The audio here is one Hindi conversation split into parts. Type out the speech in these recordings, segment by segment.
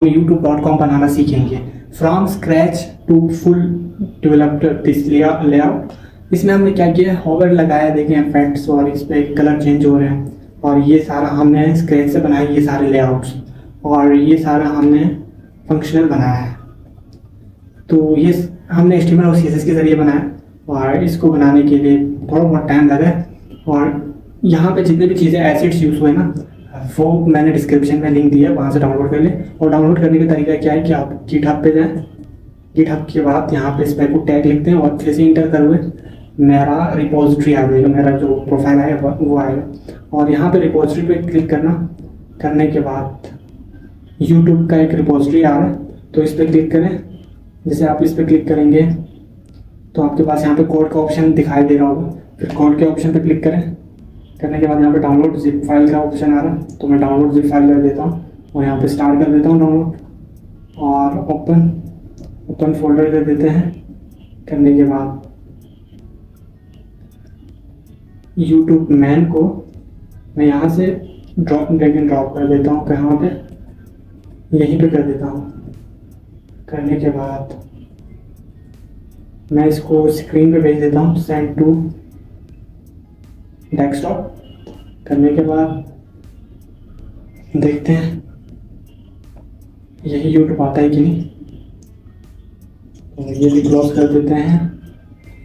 YouTube.com बनाना सीखेंगे from scratch to full developed this layout. इसमें हमने क्या किया, हॉवर लगाया, देखें इफेक्ट्स और इस पर कलर चेंज हो रहे हैं। और ये सारा हमने स्क्रैच से बनाया, ये सारे लेआउट्स, और ये सारा हमने फंक्शनल बनाया है। तो ये हमने HTML और CSS के ज़रिए बनाया, और इसको बनाने के लिए थोड़ा बहुत टाइम लगा। और यहाँ पे जितने भी चीज़ें एसिड्स यूज़ हुए ना, वो मैंने डिस्क्रिप्शन में लिंक दिया, वहाँ से डाउनलोड कर लें। और डाउनलोड करने का तरीका क्या है कि आप GitHub पे जाएं, GitHub के बाद यहाँ पे स्पेक को टैग लिखते हैं और फिर से इंटर करोगे, मेरा रिपोजिटरी आ जाएगा, मेरा जो प्रोफाइल है वो आएगा। और यहाँ पे रिपोजिटरी पे क्लिक करना, करने के बाद यूट्यूब का एक रिपोजिटरी आ रहा है, तो इस पर क्लिक करें। जैसे आप इस पर क्लिक करेंगे तो आपके पास यहाँ पे कोड का ऑप्शन दिखाई दे रहा होगा, फिर कोड के ऑप्शन पे क्लिक करें। करने के बाद यहाँ पे डाउनलोड जिप फाइल का ऑप्शन आ रहा है, तो मैं डाउनलोड जिप फाइल कर देता हूँ और यहाँ पे स्टार्ट कर देता हूँ डाउनलोड, और ओपन फोल्डर कर देते हैं। करने के बाद यूट्यूब मैन को मैं यहाँ से ड्रैग एंड ड्रॉप कर देता हूँ, कहाँ पे, यहीं पे कर देता हूँ। करने के बाद मैं इसको स्क्रीन पे भेज देता हूँ, सेंड टू डेस्कटॉप। करने के बाद देखते हैं यही यूट्यूब आता है कि नहीं। तो ये भी क्लोज कर देते हैं।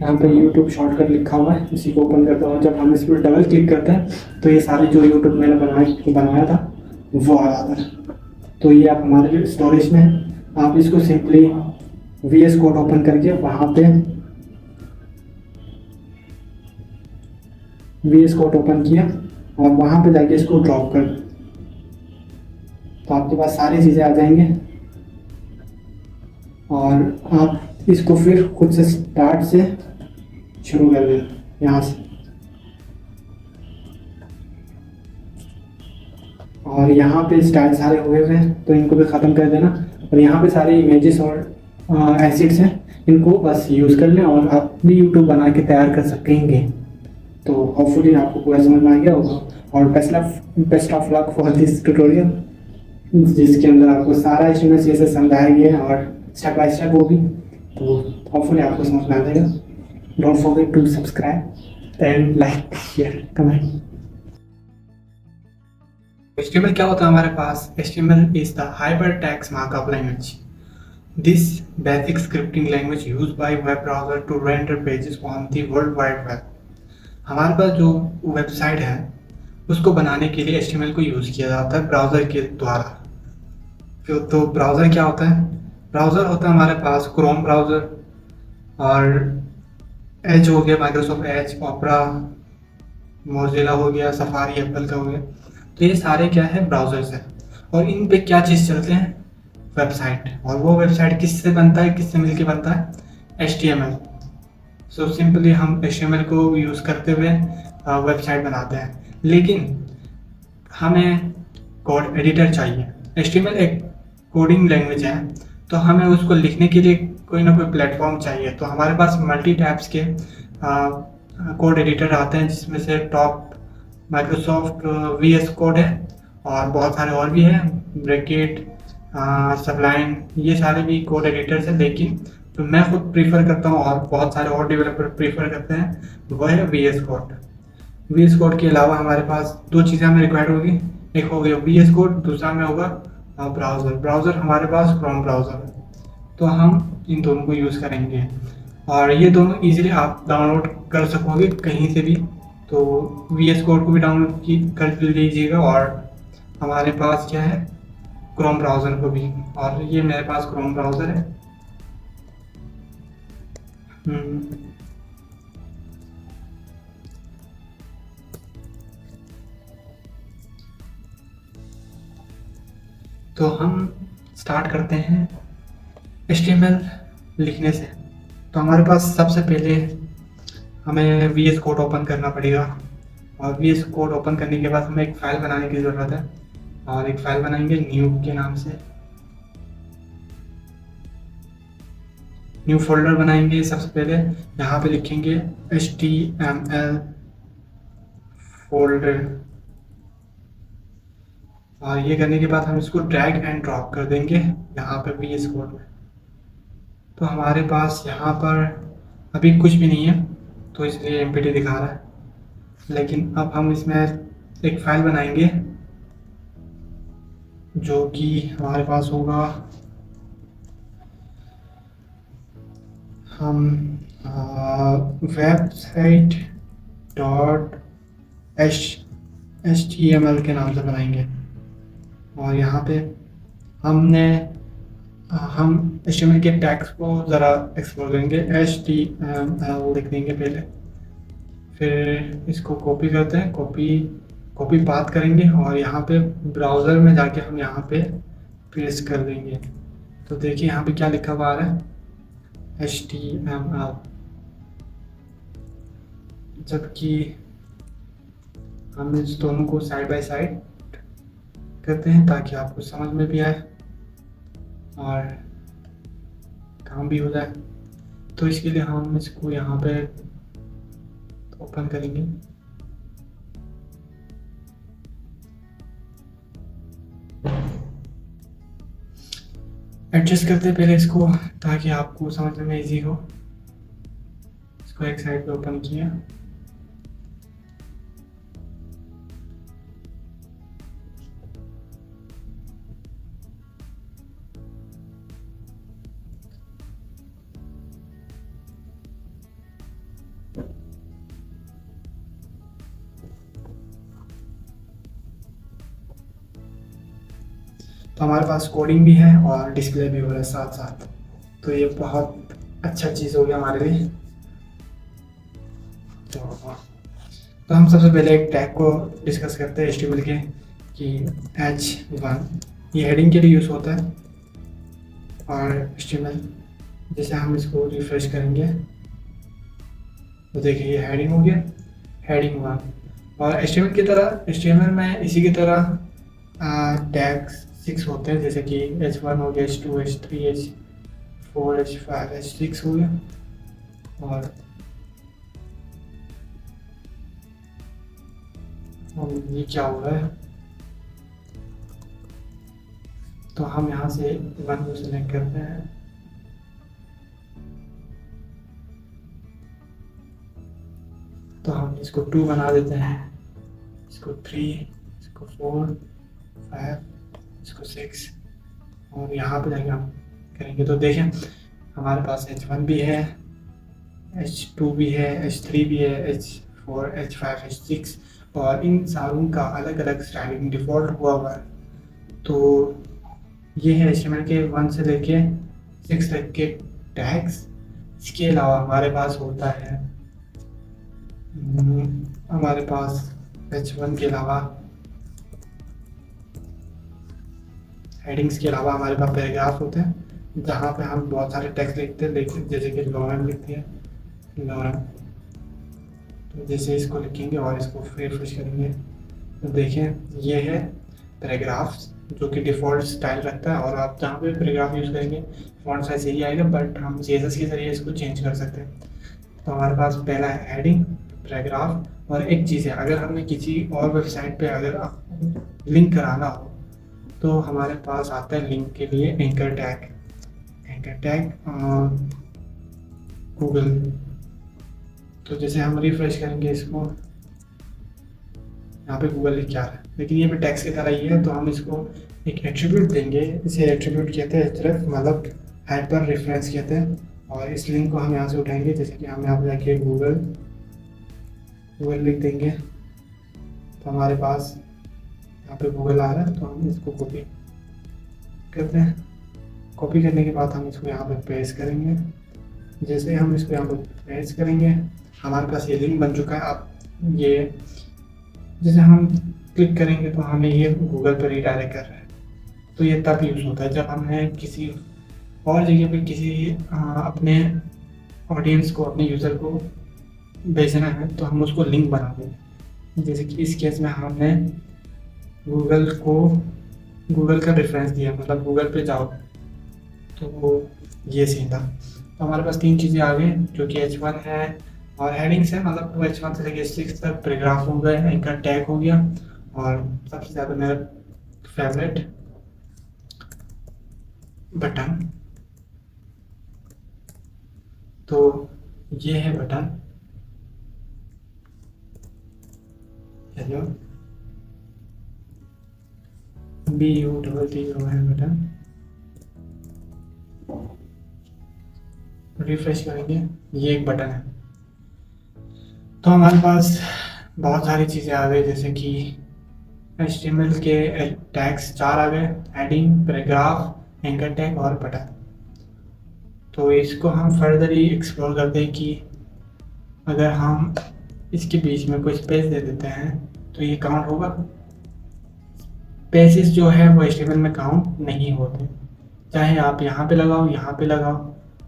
यहाँ पे यूट्यूब शॉर्टकट लिखा हुआ है, इसी को ओपन करता हूँ। जब हम इस पर डबल क्लिक करते हैं तो ये सारे जो यूट्यूब मैंने बनाया था वो आ जाता है। तो ये आप हमारे स्टोरेज में है, आप इसको सिंपली VS कोड ओपन करके वहाँ पे VS कोड ओपन किया और वहाँ पे जाके इसको ड्रॉप कर, तो आपके पास सारी चीज़ें आ जाएंगे। और आप इसको फिर खुद से स्टार्ट से शुरू कर दें यहाँ से, और यहाँ पे स्टाइल सारे हुए हुए हैं तो इनको भी ख़त्म कर देना। और यहाँ पे सारे इमेजेस और एसिड्स हैं, इनको बस यूज़ कर लें और आप भी यूट्यूब बना के तैयार कर सकेंगे। तो होपफुली आपको पूरा समझ में आ गया होगा। और best of luck for this tutorial, जिसके अंदर आपको सारा HTML CSS समझाया गया है और स्टेप बाय स्टेप वो भी। तो होपफुली आपको समझ में आ जाएगा। Don't forget to subscribe and like, share, comment. HTML क्या होता है हमारे पास? HTML is the hypertext markup language. This basic scripting language used by web browser to render pages on the World Wide Web. हमारे पास जो वेबसाइट है उसको बनाने के लिए HTML को यूज़ किया जाता है ब्राउज़र के द्वारा। तो ब्राउज़र क्या होता है? ब्राउज़र होता है हमारे पास क्रोम ब्राउज़र, और एज हो गया, माइक्रोसॉफ्ट एज, ओपरा, मोजिला हो गया, सफारी एप्पल का हो गया। तो ये सारे क्या है? ब्राउज़र्स है। और इन पे क्या चीज़ चलते हैं? वेबसाइट। और वो वेबसाइट किससे बनता है, किससे मिलके बनता है? HTML। सो सिंपली हम HTML को यूज़ करते हुए वेबसाइट बनाते हैं। लेकिन हमें कोड एडिटर चाहिए। HTML एक कोडिंग लैंग्वेज है, तो हमें उसको लिखने के लिए कोई ना कोई प्लेटफॉर्म चाहिए। तो हमारे पास मल्टी टैब्स के कोड एडिटर आते हैं, जिसमें से टॉप माइक्रोसॉफ्ट VS कोड है, और बहुत सारे और भी हैं, ब्रैकेट, सबलाइन, ये सारे भी कोड एडिटर्स हैं। लेकिन तो मैं खुद प्रीफर करता हूँ और बहुत सारे और डेवलपर प्रीफर करते हैं, वो है VS कोड। VS कोड के अलावा हमारे पास दो चीज़ें हमें रिक्वायर्ड होगी, एक हो गया VS कोड, दूसरा में होगा ब्राउज़र हमारे पास क्रोम ब्राउज़र है, तो हम इन दोनों को यूज़ करेंगे। और ये दोनों इजीली आप डाउनलोड कर सकोगे कहीं से भी। तो VS कोड को भी डाउनलोड कर लीजिएगा, और हमारे पास क्या है? क्रोम ब्राउज़र को भी। और ये मेरे पास क्रोम ब्राउज़र है। तो हम स्टार्ट करते हैं HTML लिखने से। तो हमारे पास सबसे पहले हमें VS कोड ओपन करना पड़ेगा, और VS कोड ओपन करने के बाद हमें एक फ़ाइल बनाने की ज़रूरत है, और एक फ़ाइल बनाएंगे न्यू के नाम से। न्यू फोल्डर बनाएंगे। सबसे पहले यहाँ पे लिखेंगे HTML फोल्डर, और ये करने के बाद हम इसको ड्रैग एंड ड्रॉप कर देंगे यहाँ पे VS कोड में। तो हमारे पास यहाँ पर अभी कुछ भी नहीं है, तो इसलिए एम्प्टी दिखा रहा है। लेकिन अब हम इसमें एक फाइल बनाएंगे जो कि हमारे पास होगा, हम वेबसाइट डॉट HTML के नाम से बनाएंगे। और यहाँ पे हम HTML के टैग्स को ज़रा एक्सप्लोर करेंगे। HTML लिख देंगे पहले, फिर इसको कॉपी करते हैं, कॉपी पाथ करेंगे और यहाँ पे ब्राउज़र में जाके हम यहाँ पे पेस्ट कर देंगे। तो देखिए यहाँ पे क्या लिखा हुआ आ रहा है, HTML। जबकि हम इस दोनों को साइड बाय साइड करते हैं ताकि आपको समझ में भी आए और काम भी हो जाए। तो इसके लिए हम इसको यहाँ पे ओपन करेंगे। एडजस्ट करते हैं पहले इसको ताकि आपको समझने में इजी हो। इसको एक साइड पे ओपन किया, तो हमारे पास कोडिंग भी है और डिस्प्ले भी हो रहा है साथ साथ। तो ये बहुत अच्छा चीज़ हो गया हमारे लिए। तो हम सबसे पहले एक टैग को डिस्कस करते हैं HTML के, कि H1 ये हेडिंग के लिए यूज़ होता है। और HTML जैसे हम इसको रिफ्रेश करेंगे तो देखिए ये हेडिंग हो गया, हेडिंग 1। और HTML में इसी की तरह टैग्स 6 होते हैं, जैसे कि H1 हो गया, H2, H3, H4, H5, H6 हो गया। और ये क्या हो रहा है, तो हम यहाँ से 1 को सिलेक्ट करते हैं। तो हम इसको 2 बना देते हैं, इसको 3, इसको 4, 5, इसको 6। और यहाँ पे जाके हम करेंगे तो देखें हमारे पास H1 भी है, H2 भी है, H3 भी है, H4, H5, H6। और इन सारों का अलग अलग स्टाइलिंग डिफ़ॉल्ट हुआ है। तो ये है HTML के 1 से लेके 6 तक के टैग्स। इसके अलावा हमारे पास होता है, हमारे पास H1 के अलावा, हेडिंग्स के अलावा हमारे पास पैराग्राफ होते हैं, जहाँ पे हम बहुत सारे टेक्स्ट लिखते हैं, जैसे कि लॉरेन लिखते हैं, लॉरेन। तो जैसे इसको लिखेंगे और इसको रिफ्रेश करेंगे तो देखें ये है पैराग्राफ्स, जो कि डिफ़ॉल्ट स्टाइल रखता है। और आप जहाँ पे पैराग्राफ यूज़ करेंगे फॉन्ट साइज यही आएगा, बट हम CSS के ज़रिए इसको चेंज कर सकते हैं। तो हमारे पास पहला है हेडिंग, पैराग्राफ। और एक चीज़ है, अगर हमने किसी और वेबसाइट पे अगर लिंक कराना हो तो हमारे पास आता है लिंक के लिए एंकर टैग गूगल। तो जैसे हम रिफ्रेश करेंगे इसको, यहाँ पे गूगल लिख के आ रहा है, लेकिन ये भी टैक्स की तरह ही है। तो हम इसको एक एट्रीब्यूट देंगे, इसे एट्रीब्यूट कहते हैं, href मतलब हाइपर रेफरेंस कहते हैं। और इस लिंक को हम यहाँ से उठाएंगे, जैसे कि हम यहाँ पे जाके गूगल लिख देंगे तो हमारे पास यहाँ पे गूगल आ रहा है। तो हम इसको कॉपी करते हैं, कॉपी करने के बाद हम इसको यहाँ पे पेस्ट करेंगे। जैसे हम इसको यहाँ पे पेस्ट करेंगे हमारे पास ये लिंक बन चुका है। अब ये जैसे हम क्लिक करेंगे तो हमें ये गूगल पर रिडायरेक्ट कर रहा है। तो ये तब यूज़ होता है जब हमें किसी और जगह पे किसी अपने ऑडियंस को, अपने यूज़र को भेजना है तो हम उसको लिंक बना दें। जैसे कि इस केस में हमने गूगल का रेफरेंस दिया, मतलब गूगल पे जाओ तो वो ये सीन था। तो हमारे पास 3 चीज़ें आ गई, जो कि H1 है और हेडिंग्स है, मतलब वो H1 से लेकर 6 तक पैराग्राफ हो गए, एंकर टैग हो गया। और सबसे ज़्यादा मेरा फेवरेट बटन, तो ये है बटन हेलो, BUTTO है बटन। रिफ्रेश करेंगे, ये एक बटन है। तो हमारे पास बहुत सारी चीज़ें आ गई, जैसे कि HTML के टैग्स 4 आ गए, हेडिंग, पैराग्राफ, एंकर टैग और बटन। तो इसको हम फर्दरली एक्सप्लोर करते हैं कि अगर हम इसके बीच में कोई स्पेस दे देते हैं तो ये काउंट होगा। स्पेसेस जो है वो HTML में काउंट नहीं होते, चाहे आप यहाँ पे लगाओ, यहाँ पे लगाओ,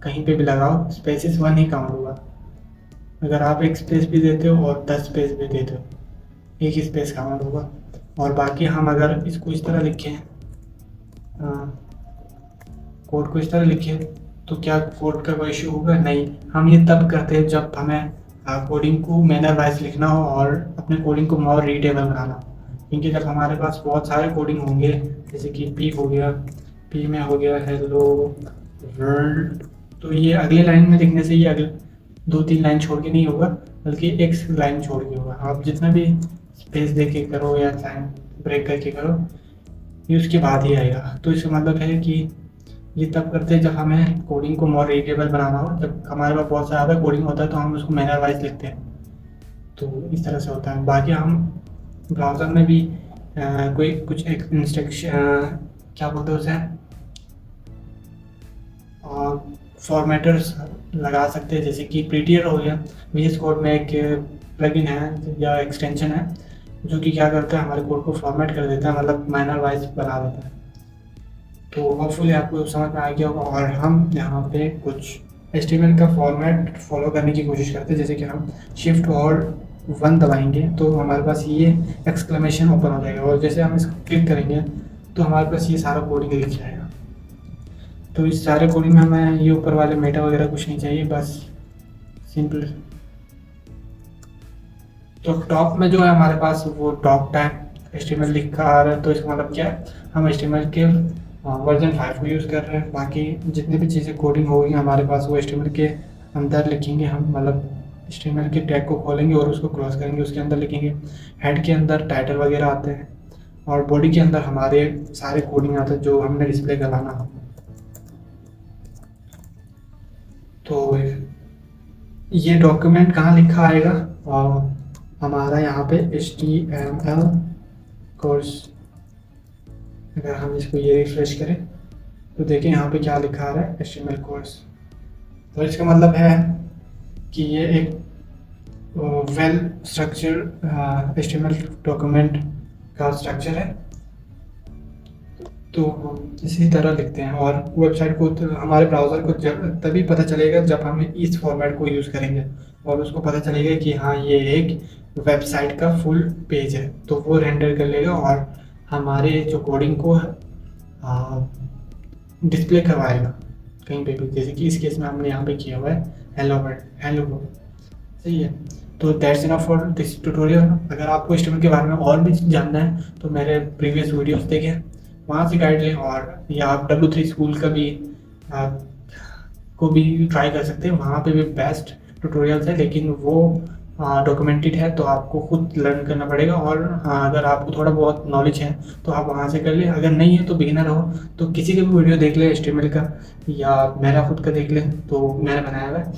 कहीं पे भी लगाओ, स्पेसेस 1 ही काउंट होगा। अगर आप एक स्पेस भी देते हो और 10 स्पेस भी देते हो, एक ही स्पेस काउंट होगा। और बाकी हम अगर इसको इस तरह लिखें, कोड को इस तरह लिखें, तो क्या कोड का कोई इशू होगा? नहीं। हम ये तब करते हैं जब हमें कोडिंग को मैनर वाइज लिखना हो और अपने कोडिंग को मोर रीडेबल बनाना हो। क्योंकि जब हमारे पास बहुत सारे कोडिंग होंगे, जैसे कि पी हो गया, पी में हो गया हेलो वर्ल्ड, तो ये अगले लाइन में लिखने से ये अगले 2-3 लाइन छोड़ के नहीं होगा, बल्कि एक लाइन छोड़ के होगा। आप जितना भी स्पेस दे के करो या लाइन ब्रेक करके करो, ये उसके बाद ही आएगा। तो इसका मतलब है कि ये तब करते हैं जब हमें कोडिंग को मोर रीडेबल बनाना हो। जब हमारे पास बहुत ज़्यादा कोडिंग होता है तो हम उसको मैनर वाइज लिखते हैं, तो इस तरह से होता है। बाकी हम ब्राउज़र में भी कोई कुछ एक इंस्ट्रक्शन क्या बोलते हैं उसे, फॉर्मेटर्स लगा सकते हैं, जैसे कि प्रीटियर हो गया। VS कोड में एक प्लगइन है या एक्सटेंशन है जो कि क्या करता है, हमारे कोड को फॉर्मेट कर देता है, मतलब मैनर वाइज बना देता है। तो होपफुली आपको समझ में आ गया होगा। और हम यहाँ पे कुछ HTML का फॉर्मेट फॉलो करने की कोशिश करते हैं, जैसे कि हम शिफ्ट और 1 दबाएंगे तो हमारे पास ये एक्सक्लेमेशन ओपन हो जाएगा, और जैसे हम इसको क्लिक करेंगे तो हमारे पास ये सारा कोडिंग दिख जाएगा। तो इस सारे कोडिंग में हमें ये ऊपर वाले मेटा वगैरह कुछ नहीं चाहिए, बस सिंपल। तो टॉप में जो है हमारे पास वो टॉप टैग HTML लिखा आ रहा है, तो इसका मतलब क्या है, हम HTML के वर्जन 5 को यूज़ कर रहे हैं। बाकी जितनी भी चीज़ें कोडिंग होगी हमारे पास वो HTML के अंदर लिखेंगे हम, मतलब HTML के टैग को खोलेंगे और उसको क्रॉस करेंगे, उसके अंदर लिखेंगे। हेड के अंदर टाइटल वगैरह आते हैं और बॉडी के अंदर हमारे सारे कोडिंग आते हैं जो हमने डिस्प्ले कराना हो। तो ये डॉक्यूमेंट कहाँ लिखा आएगा, और हमारा यहाँ पे HTML कोर्स, अगर हम इसको ये रिफ्रेश करें तो देखें यहाँ पे क्या लिखा आ रहा है, HTML कोर्स। तो इसका मतलब है कि ये एक वेल स्ट्रक्चर HTML डॉक्यूमेंट का स्ट्रक्चर है। तो इसी तरह लिखते हैं, और वेबसाइट को हमारे ब्राउज़र को जब तभी पता चलेगा जब हम इस फॉर्मेट को यूज़ करेंगे, और उसको पता चलेगा कि हाँ ये एक वेबसाइट का फुल पेज है, तो वो रेंडर कर लेगा और हमारे जो कोडिंग को डिस्प्ले करवाएगा कहीं पे भी। जैसे कि इस केस में हमने यहाँ पे किया हुआ है हेलो वर्ल्ड, हेलो वर्ल्ड, सही है। तो that's enough for this tutorial. अगर आपको HTML के बारे में और भी जानना है तो मेरे प्रीवियस वीडियोस देखें, वहाँ से गाइड लें, और या आप W3 स्कूल का भी को भी ट्राई कर सकते हैं। वहाँ पे भी बेस्ट ट्यूटोरियल्स है, लेकिन वो डॉक्यूमेंटेड है तो आपको खुद लर्न करना पड़ेगा। और अगर आपको थोड़ा बहुत नॉलेज है तो आप वहाँ से कर लें, अगर नहीं है तो बिगिनर हो तो किसी का भी वीडियो देख ले HTML का, या मेरा खुद का देख लें तो मैंने बनाया हुआ है,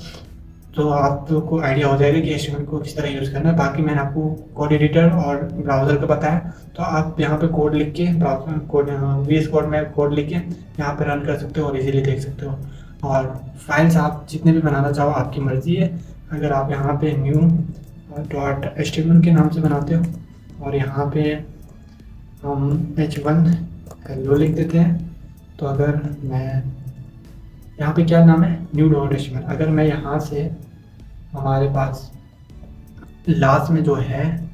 तो आपको आइडिया हो जाएगा कि HTML को किस तरह यूज़ करना है। बाकी मैंने आपको कोड एडिटर और ब्राउज़र का बताया, तो आप यहाँ पे कोड लिख के ब्राउज़र कोड VS कोड में कोड लिख के यहाँ पे रन कर सकते हो और इजीली देख सकते हो। और फाइल्स आप जितने भी बनाना चाहो आपकी मर्ज़ी है। अगर आप यहाँ पे new.html के नाम से बनाते हो और यहाँ पे हम h1 हेलो लिख देते हैं, तो अगर मैं यहाँ पे क्या नाम है new.html, अगर मैं यहाँ से हमारे पास लास्ट में जो है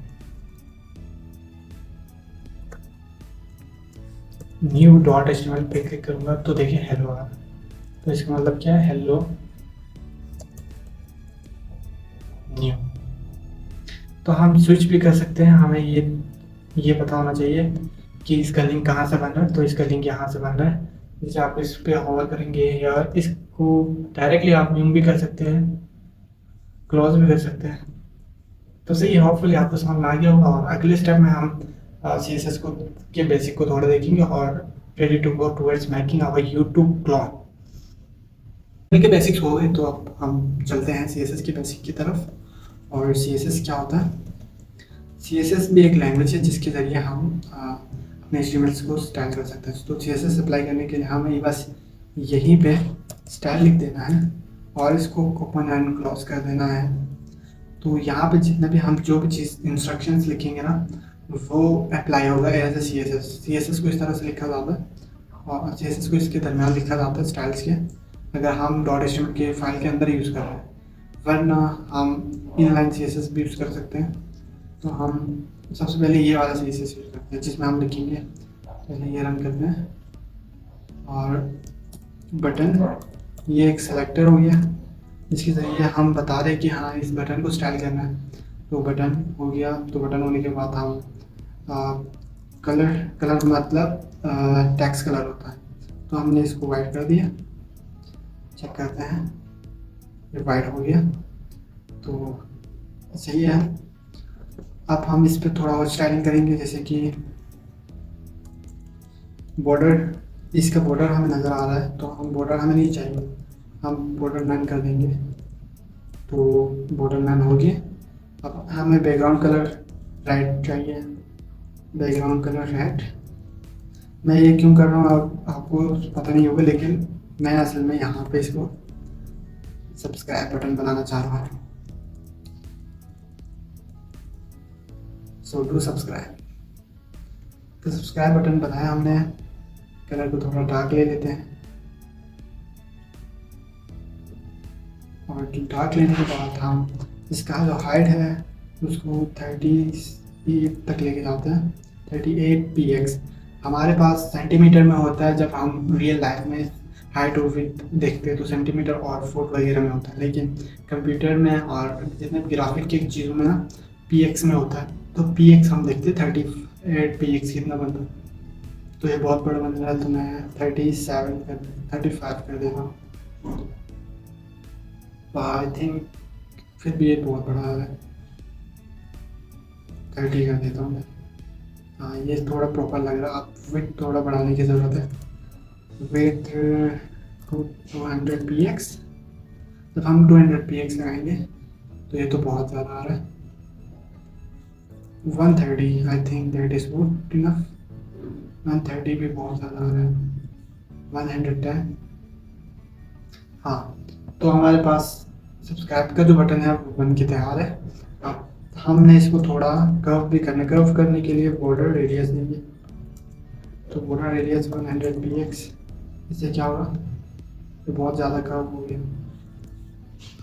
new.html पे क्लिक करूँगा तो देखिए हेलो आ, तो इसका मतलब क्या है, हेलो न्यू। तो हम स्विच भी कर सकते हैं, हमें ये पता होना चाहिए कि इसका लिंक कहाँ से बन रहा है, तो इसका लिंक यहाँ से बन रहा है। जैसे आप इस पर होवर करेंगे या इसको डायरेक्टली आप न्यू भी कर सकते हैं, क्लोज भी कर सकते हैं। तो सही है, होपफुली आपको समझ में आ गया होगा। और अगले स्टेप में हम CSS को के बेसिक को थोड़ा देखेंगे और ready to go towards making our YouTube clone. के बेसिक्स हो गए तो अब हम चलते हैं CSS के बेसिक की तरफ। और CSS क्या होता है? CSS भी एक लैंग्वेज है जिसके ज़रिए हम अपने HTML को स्टाइल कर सकते हैं। तो CSS अप्लाई करने के लिए हमें बस यहीं पे स्टाइल लिख देना है और इसको ओपन एंड क्लोज कर देना है। तो यहाँ पे जितना भी हम जो भी चीज़ इंस्ट्रक्शंस लिखेंगे ना, वो अप्लाई होगा एज ए CSS को इस तरह से लिखा जाता है और CSS को इसके दरमियान लिखा जाता है स्टाइल्स के, अगर हम .html के फाइल के अंदर यूज़ कर रहे हैं। वरना हम इनलाइन CSS भी यूज़ कर सकते हैं। तो हम सबसे पहले ये वाला CSS यूज़ करते हैं जिसमें हम लिखेंगे। पहले ये रन करते हैं और बटन, ये एक सेलेक्टर हो गया जिसके ज़रिए हम बता रहे हैं कि हाँ इस बटन को स्टाइल करना है। तो बटन हो गया। तो बटन होने के बाद हम कलर मतलब टेक्स्ट कलर होता है, तो हमने इसको वाइट कर दिया। चेक करते हैं, ये वाइट हो गया तो सही है। अब हम इस पर थोड़ा और स्टाइलिंग करेंगे, जैसे कि बॉर्डर, इसका बॉर्डर हमें नज़र आ रहा है तो हम बॉर्डर हमें नहीं चाहिए, हम बॉर्डर नन कर देंगे। तो बॉर्डर नन हो गया। अब हमें बैकग्राउंड कलर रेड चाहिए, बैकग्राउंड कलर रेड। मैं ये क्यों कर रहा हूँ आपको पता नहीं होगा, लेकिन मैं असल में यहाँ पे इसको सब्सक्राइब बटन बनाना चाह रहा हूँ। So do subscribe. तो सब्सक्राइब बटन बनाया हमने। कलर को थोड़ा डार्क ले लेते हैं और डार्क लेने के बाद हम इसका जो हाइट है उसको 38 तक लेके जाते हैं। 38 px हमारे पास सेंटीमीटर में होता है, जब हम रियल लाइफ में हाइट और विड्थ देखते हैं तो सेंटीमीटर और फुट वगैरह में होता है, लेकिन कंप्यूटर में और जितने ग्राफिक की चीज़ों में ना px में होता है। तो px हम देखते हैं 38 px कितना बनता है। तो ये बहुत बड़ा बन रहा है तो मैं 35 कर देता हूँ। आई थिंक फिर भी ये बहुत बड़ा है, 30 कर देता हूँ मैं। हाँ ये थोड़ा प्रॉपर लग रहा है। अब विड्थ थोड़ा बढ़ाने की ज़रूरत है। Width 200 px। जब हम 200 px लगाएंगे तो ये तो बहुत ज़्यादा आ रहा है। 130 I think that is good enough. 130 भी बहुत ज़्यादा आ रहा है। 110। हाँ तो हमारे पास सब्सक्राइब का जो बटन है वो बन के तैयार है। अब हमने इसको थोड़ा कर्व भी करना, कर्व करने के लिए बॉर्डर रेडियस देंगे। तो बॉर्डर रेडियस 100 px। इससे क्या होगा, ये बहुत ज़्यादा कर्व हो गया।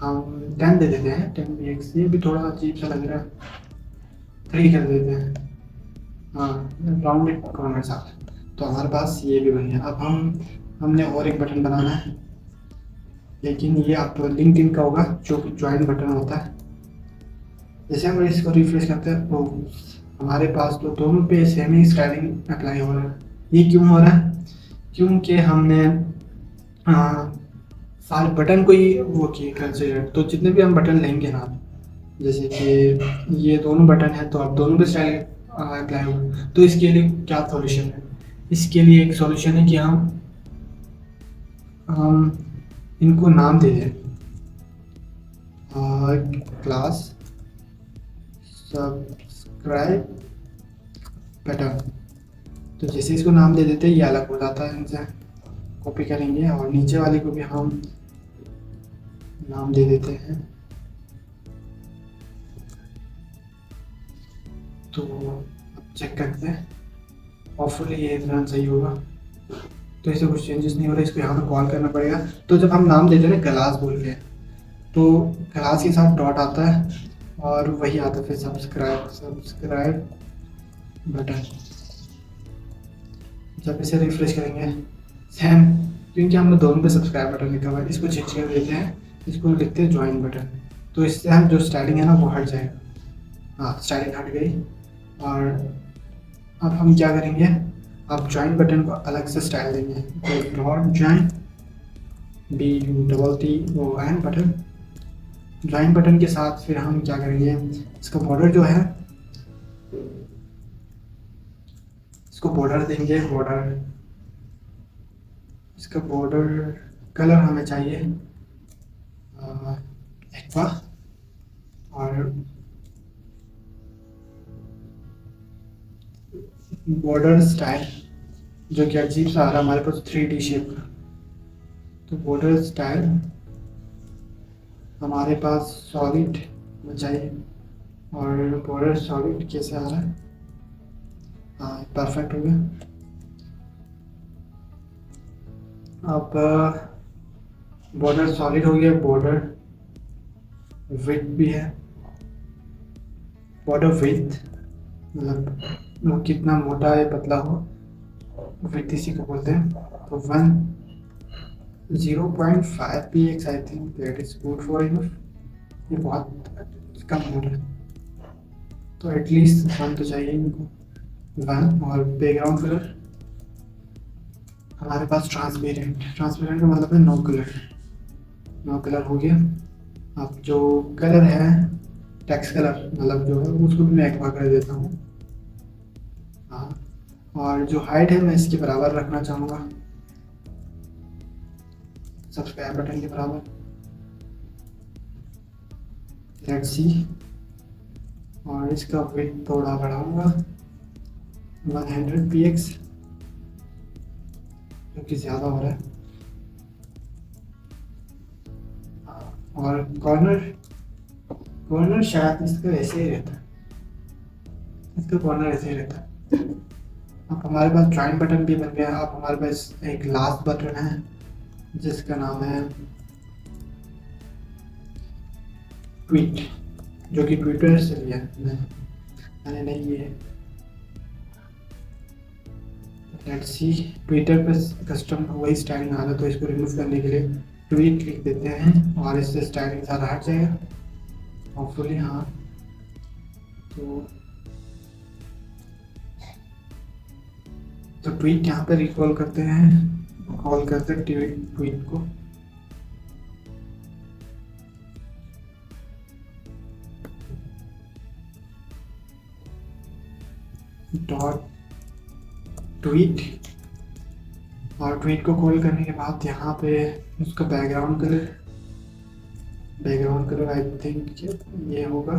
हम 10 दे देते हैं, 10 px। ये भी थोड़ा अजीब सा लग रहा है, 3 कर देते हैं। हाँ राउंडेड कॉर्नर्स आ रहा है। तो हमारे पास ये भी बन गया। अब हमने और एक बटन बनाना है, लेकिन ये आप लिंक्डइन का होगा जो कि ज्वाइन बटन होता है। जैसे हम इसको रिफ्रेश करते हैं तो हमारे पास तो दोनों पे सेम ही स्टाइलिंग अप्लाई हो रहा है। ये क्यों हो रहा है? क्योंकि हमने सारे बटन को ही वो किए कंसिडर। तो जितने भी हम बटन लेंगे ना, जैसे कि ये दोनों बटन है तो अब दोनों पे स्टाइल अप्लाई होगा। तो इसके लिए क्या सॉल्यूशन है? इसके लिए एक सॉल्यूशन है कि हम इनको नाम दे दें, क्लास सब्सक्राइब बटन। तो जैसे इसको नाम दे देते हैं ये अलग हो जाता है, इनसे कॉपी करेंगे और नीचे वाले को भी हम नाम दे देते हैं। तो अब चेक करते हैं, होपफुली ये इतना सही होगा। तो इससे कुछ चेंजेस नहीं हो रहे, इसको यहाँ पे कॉल करना पड़ेगा। तो जब हम नाम देते हैं ना क्लास बोल के, तो क्लास के साथ डॉट आता है और वही आता है फिर सब्सक्राइब बटन। जब इसे रिफ्रेश करेंगे सेम, क्योंकि हमने दोनों पे सब्सक्राइब बटन लिखा हुआ है, इसको चेंज कर देते हैं, इसको लिखते हैं ज्वाइन बटन। तो इससे हम जो स्टाइलिंग है ना वो हट जाएगा। हाँ स्टाइलिंग हट गई। और अब हम क्या करेंगे, आप ज्वाइन बटन को अलग से स्टाइल देंगे, तो dot join BUTTON button. Join button के साथ फिर हम क्या करेंगे, इसका बॉर्डर जो है, इसको बॉर्डर देंगे। बॉर्डर, इसका बॉर्डर कलर हमें चाहिए एक्वा, और बॉर्डर स्टाइल जो कि अजीब सा आ रहा है हमारे पास 3D शेप का, तो बॉर्डर स्टाइल हमारे पास सॉलिड में चाहिए। और बॉर्डर सॉलिड कैसे आ रहा है, हाँ परफेक्ट हो गया। अब बॉर्डर सॉलिड हो गया, बॉर्डर विड्थ भी है। बॉर्डर विड्थ मतलब वो कितना मोटा है पतला हो, विड्थ इसी को बोलते हैं। तो 0.5 px I think that is good for enough, ये बहुत कम हो रहा है, तो एटलीस्ट 1 तो चाहिए इनको, 1। और बैकग्राउंड कलर हमारे पास ट्रांसपेरेंट का मतलब है नो कलर। नो कलर हो गया। अब जो कलर है टेक्स्ट कलर मतलब जो है उसको भी मैं एक्वा कर देता हूँ, हाँ। और जो हाइट है मैं इसके बराबर रखना चाहूँगा, सब्सक्राइब बटन के बराबर। लेट्स सी, और इसका वेट थोड़ा बढ़ाऊंगा 100 px, जो कि ज़्यादा हो रहा है। और कॉर्नर शायद इसका ऐसे ही रहता है, इसका कॉर्नर ऐसे ही रहता है। अब हमारे पास ज्वाइन बटन भी बन गया। अब हमारे पास एक लास्ट बटन है जिसका नाम है ट्वीट, जो कि ट्विटर से लिया मैंने नहीं, ये लेट्स सी। ट्विटर पे कस्टम वही स्टाइलिंग आ रहा है, तो इसको रिमूव करने के लिए ट्वीट लिख देते हैं और इससे स्टाइलिंग सारा हट जाएगा होपफुली, हाँ। तो ट्वीट यहाँ पे रिकॉल करते हैं, कॉल करते हैं ट्वीट को। डॉट ट्वीट, और ट्वीट को कॉल करने के बाद यहाँ पे उसका बैकग्राउंड कलर आई थिंक ये होगा।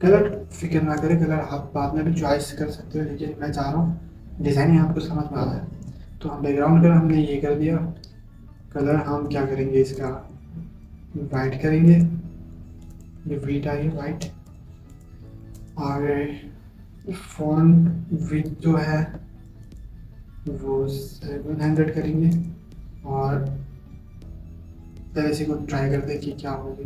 कलर फिक्र ना करें, कलर आप बाद में भी चॉइस कर सकते हो, लेकिन मैं चाह रहा हूँ डिज़ाइन यहाँ आपको समझ में आ रहा है। तो हम बैकग्राउंड कलर हमने ये कर दिया। कलर हम क्या करेंगे, इसका वाइट करेंगे, ये वीट आई है वाइट। और फॉन्ट विड्थ जो है वो 700 करेंगे, और पहले इसी को ट्राई करते हैं कि क्या होगी।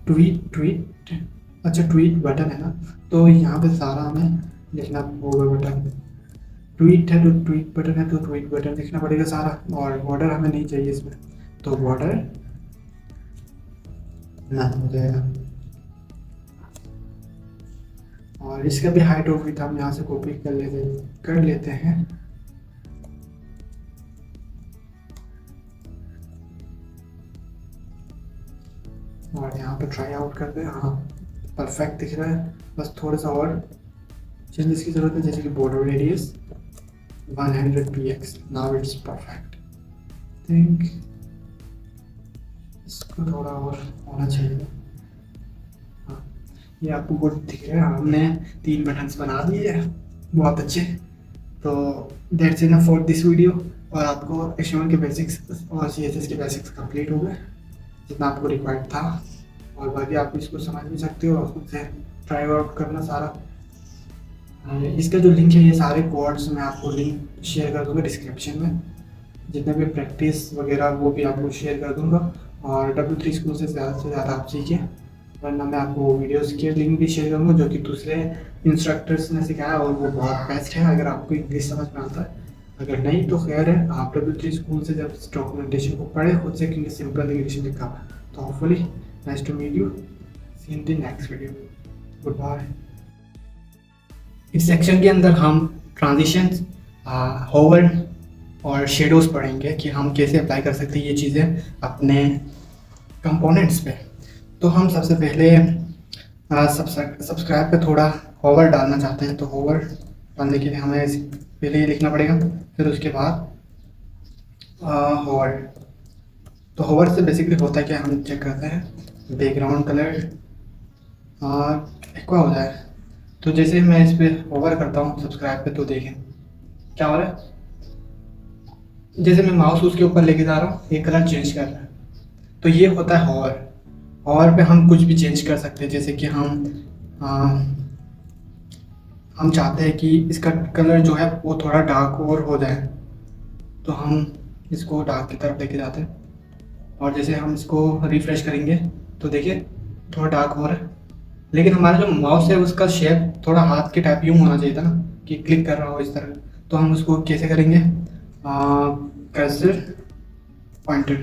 ट्वीट अच्छा ट्वीट बटन है ना, तो यहाँ पे सारा हमें लिखना होगा बटन। ट्वीट है तो ट्वीट बटन है तो ट्वीट बटन लिखना पड़ेगा सारा। और बॉर्डर हमें नहीं चाहिए इसमें, तो बॉर्डर ना हो जाएगा। और इसका भी हाइट और विड्थ हम यहाँ से कॉपी कर लेते हैं। और यहाँ पे ट्राई आउट करते हैं, हाँ परफेक्ट दिख रहा है। बस थोड़ा सा और चेंजेस की जरूरत है, जैसे कि border radius 100 px, now it's perfect. Think इसको थोड़ा और होना चाहिए, हाँ ये आपको गुड दिख रहा है। हमने 3 बटन्स बना दिए, बहुत अच्छे। तो that's enough for this video. और आपको HTML के बेसिक्स और CSS के बेसिक्स कंप्लीट हो गए जितना आपको रिक्वायर्ड था। और बाकी आप इसको समझ भी सकते हो और खुद से ट्राई आउट करना सारा। इसका जो लिंक है, ये सारे कोड्स मैं आपको लिंक शेयर कर दूंगा डिस्क्रिप्शन में, जितने भी प्रैक्टिस वगैरह वो भी आपको शेयर कर दूंगा। और W3 स्कूल से ज़्यादा आप सीखें, वरना मैं आपको वीडियोस के लिंक भी शेयर करूँगा जो कि दूसरे इंस्ट्रक्टर्स ने सिखाया और वो बहुत बेस्ट है अगर आपको इंग्लिश समझ में आता है। अगर नहीं तो खैर है, आप W3 स्कूल से जब डॉक्यूमेंटेशन को पढ़े खुद से, क्योंकि सिंपल इंग्लिश लिखा हुआ है, तो hopefully nice to meet you, see in the next video, goodbye. इस सेक्शन के अंदर हम ट्रांजिशंस, होवर और शेडोज़ पढ़ेंगे कि हम कैसे अप्लाई कर सकते हैं ये चीज़ें अपने कंपोनेंट्स पे। तो हम सबसे पहले सब्सक्राइब पे थोड़ा होवर डालना चाहते हैं, तो होवर डालने के लिए हमें पहले ये लिखना पड़ेगा, फिर उसके बाद होवर। तो होवर से बेसिकली होता है कि हम चेक करते हैं बैकग्राउंड कलर एक्वा हो जाए। तो जैसे मैं इस पर होवर करता हूँ सब्सक्राइब पे, तो देखें क्या हो रहा है, जैसे मैं माउस उसके ऊपर लेके जा रहा हूँ ये कलर चेंज कर रहा है। तो ये होता है होवर। होवर पे हम कुछ भी चेंज कर सकते हैं, जैसे कि हम चाहते हैं कि इसका कलर जो है वो थोड़ा डार्क और हो जाए, तो हम इसको डार्क की तरफ लेके जाते हैं, और जैसे हम इसको रिफ्रेश करेंगे तो देखिए थोड़ा डार्क हो रहा है। लेकिन हमारा जो माउस है उसका शेप थोड़ा हाथ के टाइप यूँ होना चाहिए था ना, कि क्लिक कर रहा हो इस तरह। तो हम उसको कैसे करेंगे, कर्सर पॉइंटर।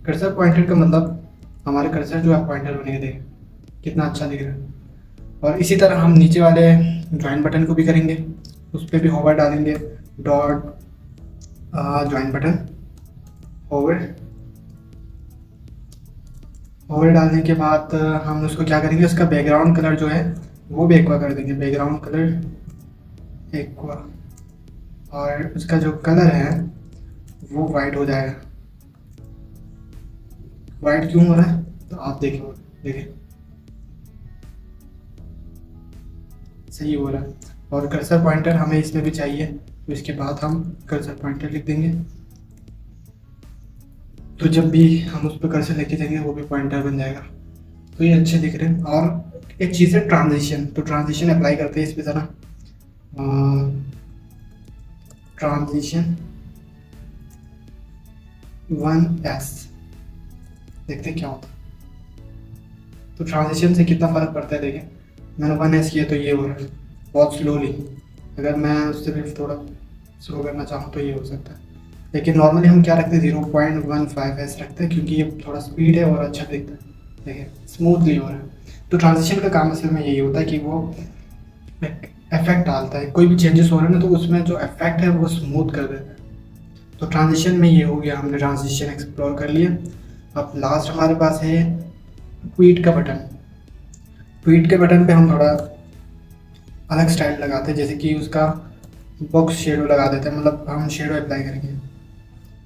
कर्सर पॉइंटर का मतलब हमारे कर्सर जो है पॉइंटर बनेगा, देखें कितना अच्छा दिख रहा है। और इसी तरह हम नीचे वाले ज्वाइन बटन को भी करेंगे, उस पर भी होवर डालेंगे, dot join button hover. Hover डालने के बाद हम उसको क्या करेंगे, उसका बैकग्राउंड कलर जो है वो भी एक्वा कर देंगे, बैकग्राउंड कलर एक्वा, और उसका जो कलर है वो वाइट हो जाएगा। वाइट क्यों हो रहा है, तो आप देखिए सही हो रहा है। और कर्सर पॉइंटर हमें इसमें भी चाहिए, तो इसके बाद हम कर्सर पॉइंटर लिख देंगे, तो जब भी हम उस पर कर्सर लेके जाएंगे वो भी पॉइंटर बन जाएगा। तो ये अच्छे दिख रहे हैं। और एक चीज़ है ट्रांजिशन, तो ट्रांजिशन अप्लाई करते हैं इस पर ज़रा, ट्रांजिशन 1S, देखते हैं क्या होता है। तो ट्रांजिशन से कितना फ़र्क पड़ता है, देखें मैंने 1S किया तो ये हो रहा है बहुत स्लोली। अगर मैं उससे भी थोड़ा स्लो करना चाहूँ तो ये हो सकता है, लेकिन नॉर्मली हम क्या रखते हैं 0.15S रखते हैं, क्योंकि ये थोड़ा स्पीड है और अच्छा दिखता है, देखिए स्मूथली हो रहा है। तो ट्रांजिशन का काम असल में यही होता है कि वो इफेक्ट डालता है, कोई भी चेंजेस हो रहे हैं ना तो उसमें जो इफेक्ट है वो स्मूथ कर देता है। तो ट्रांजिशन में ये हो गया, हमने ट्रांजिशन एक्सप्लोर कर लिया। अब लास्ट हमारे पास है ट्वीट का बटन। ट्वीट के बटन पे हम थोड़ा अलग स्टाइल लगाते हैं, जैसे कि उसका बॉक्स शेडो लगा देते हैं, मतलब हम शेडो अप्लाई करेंगे।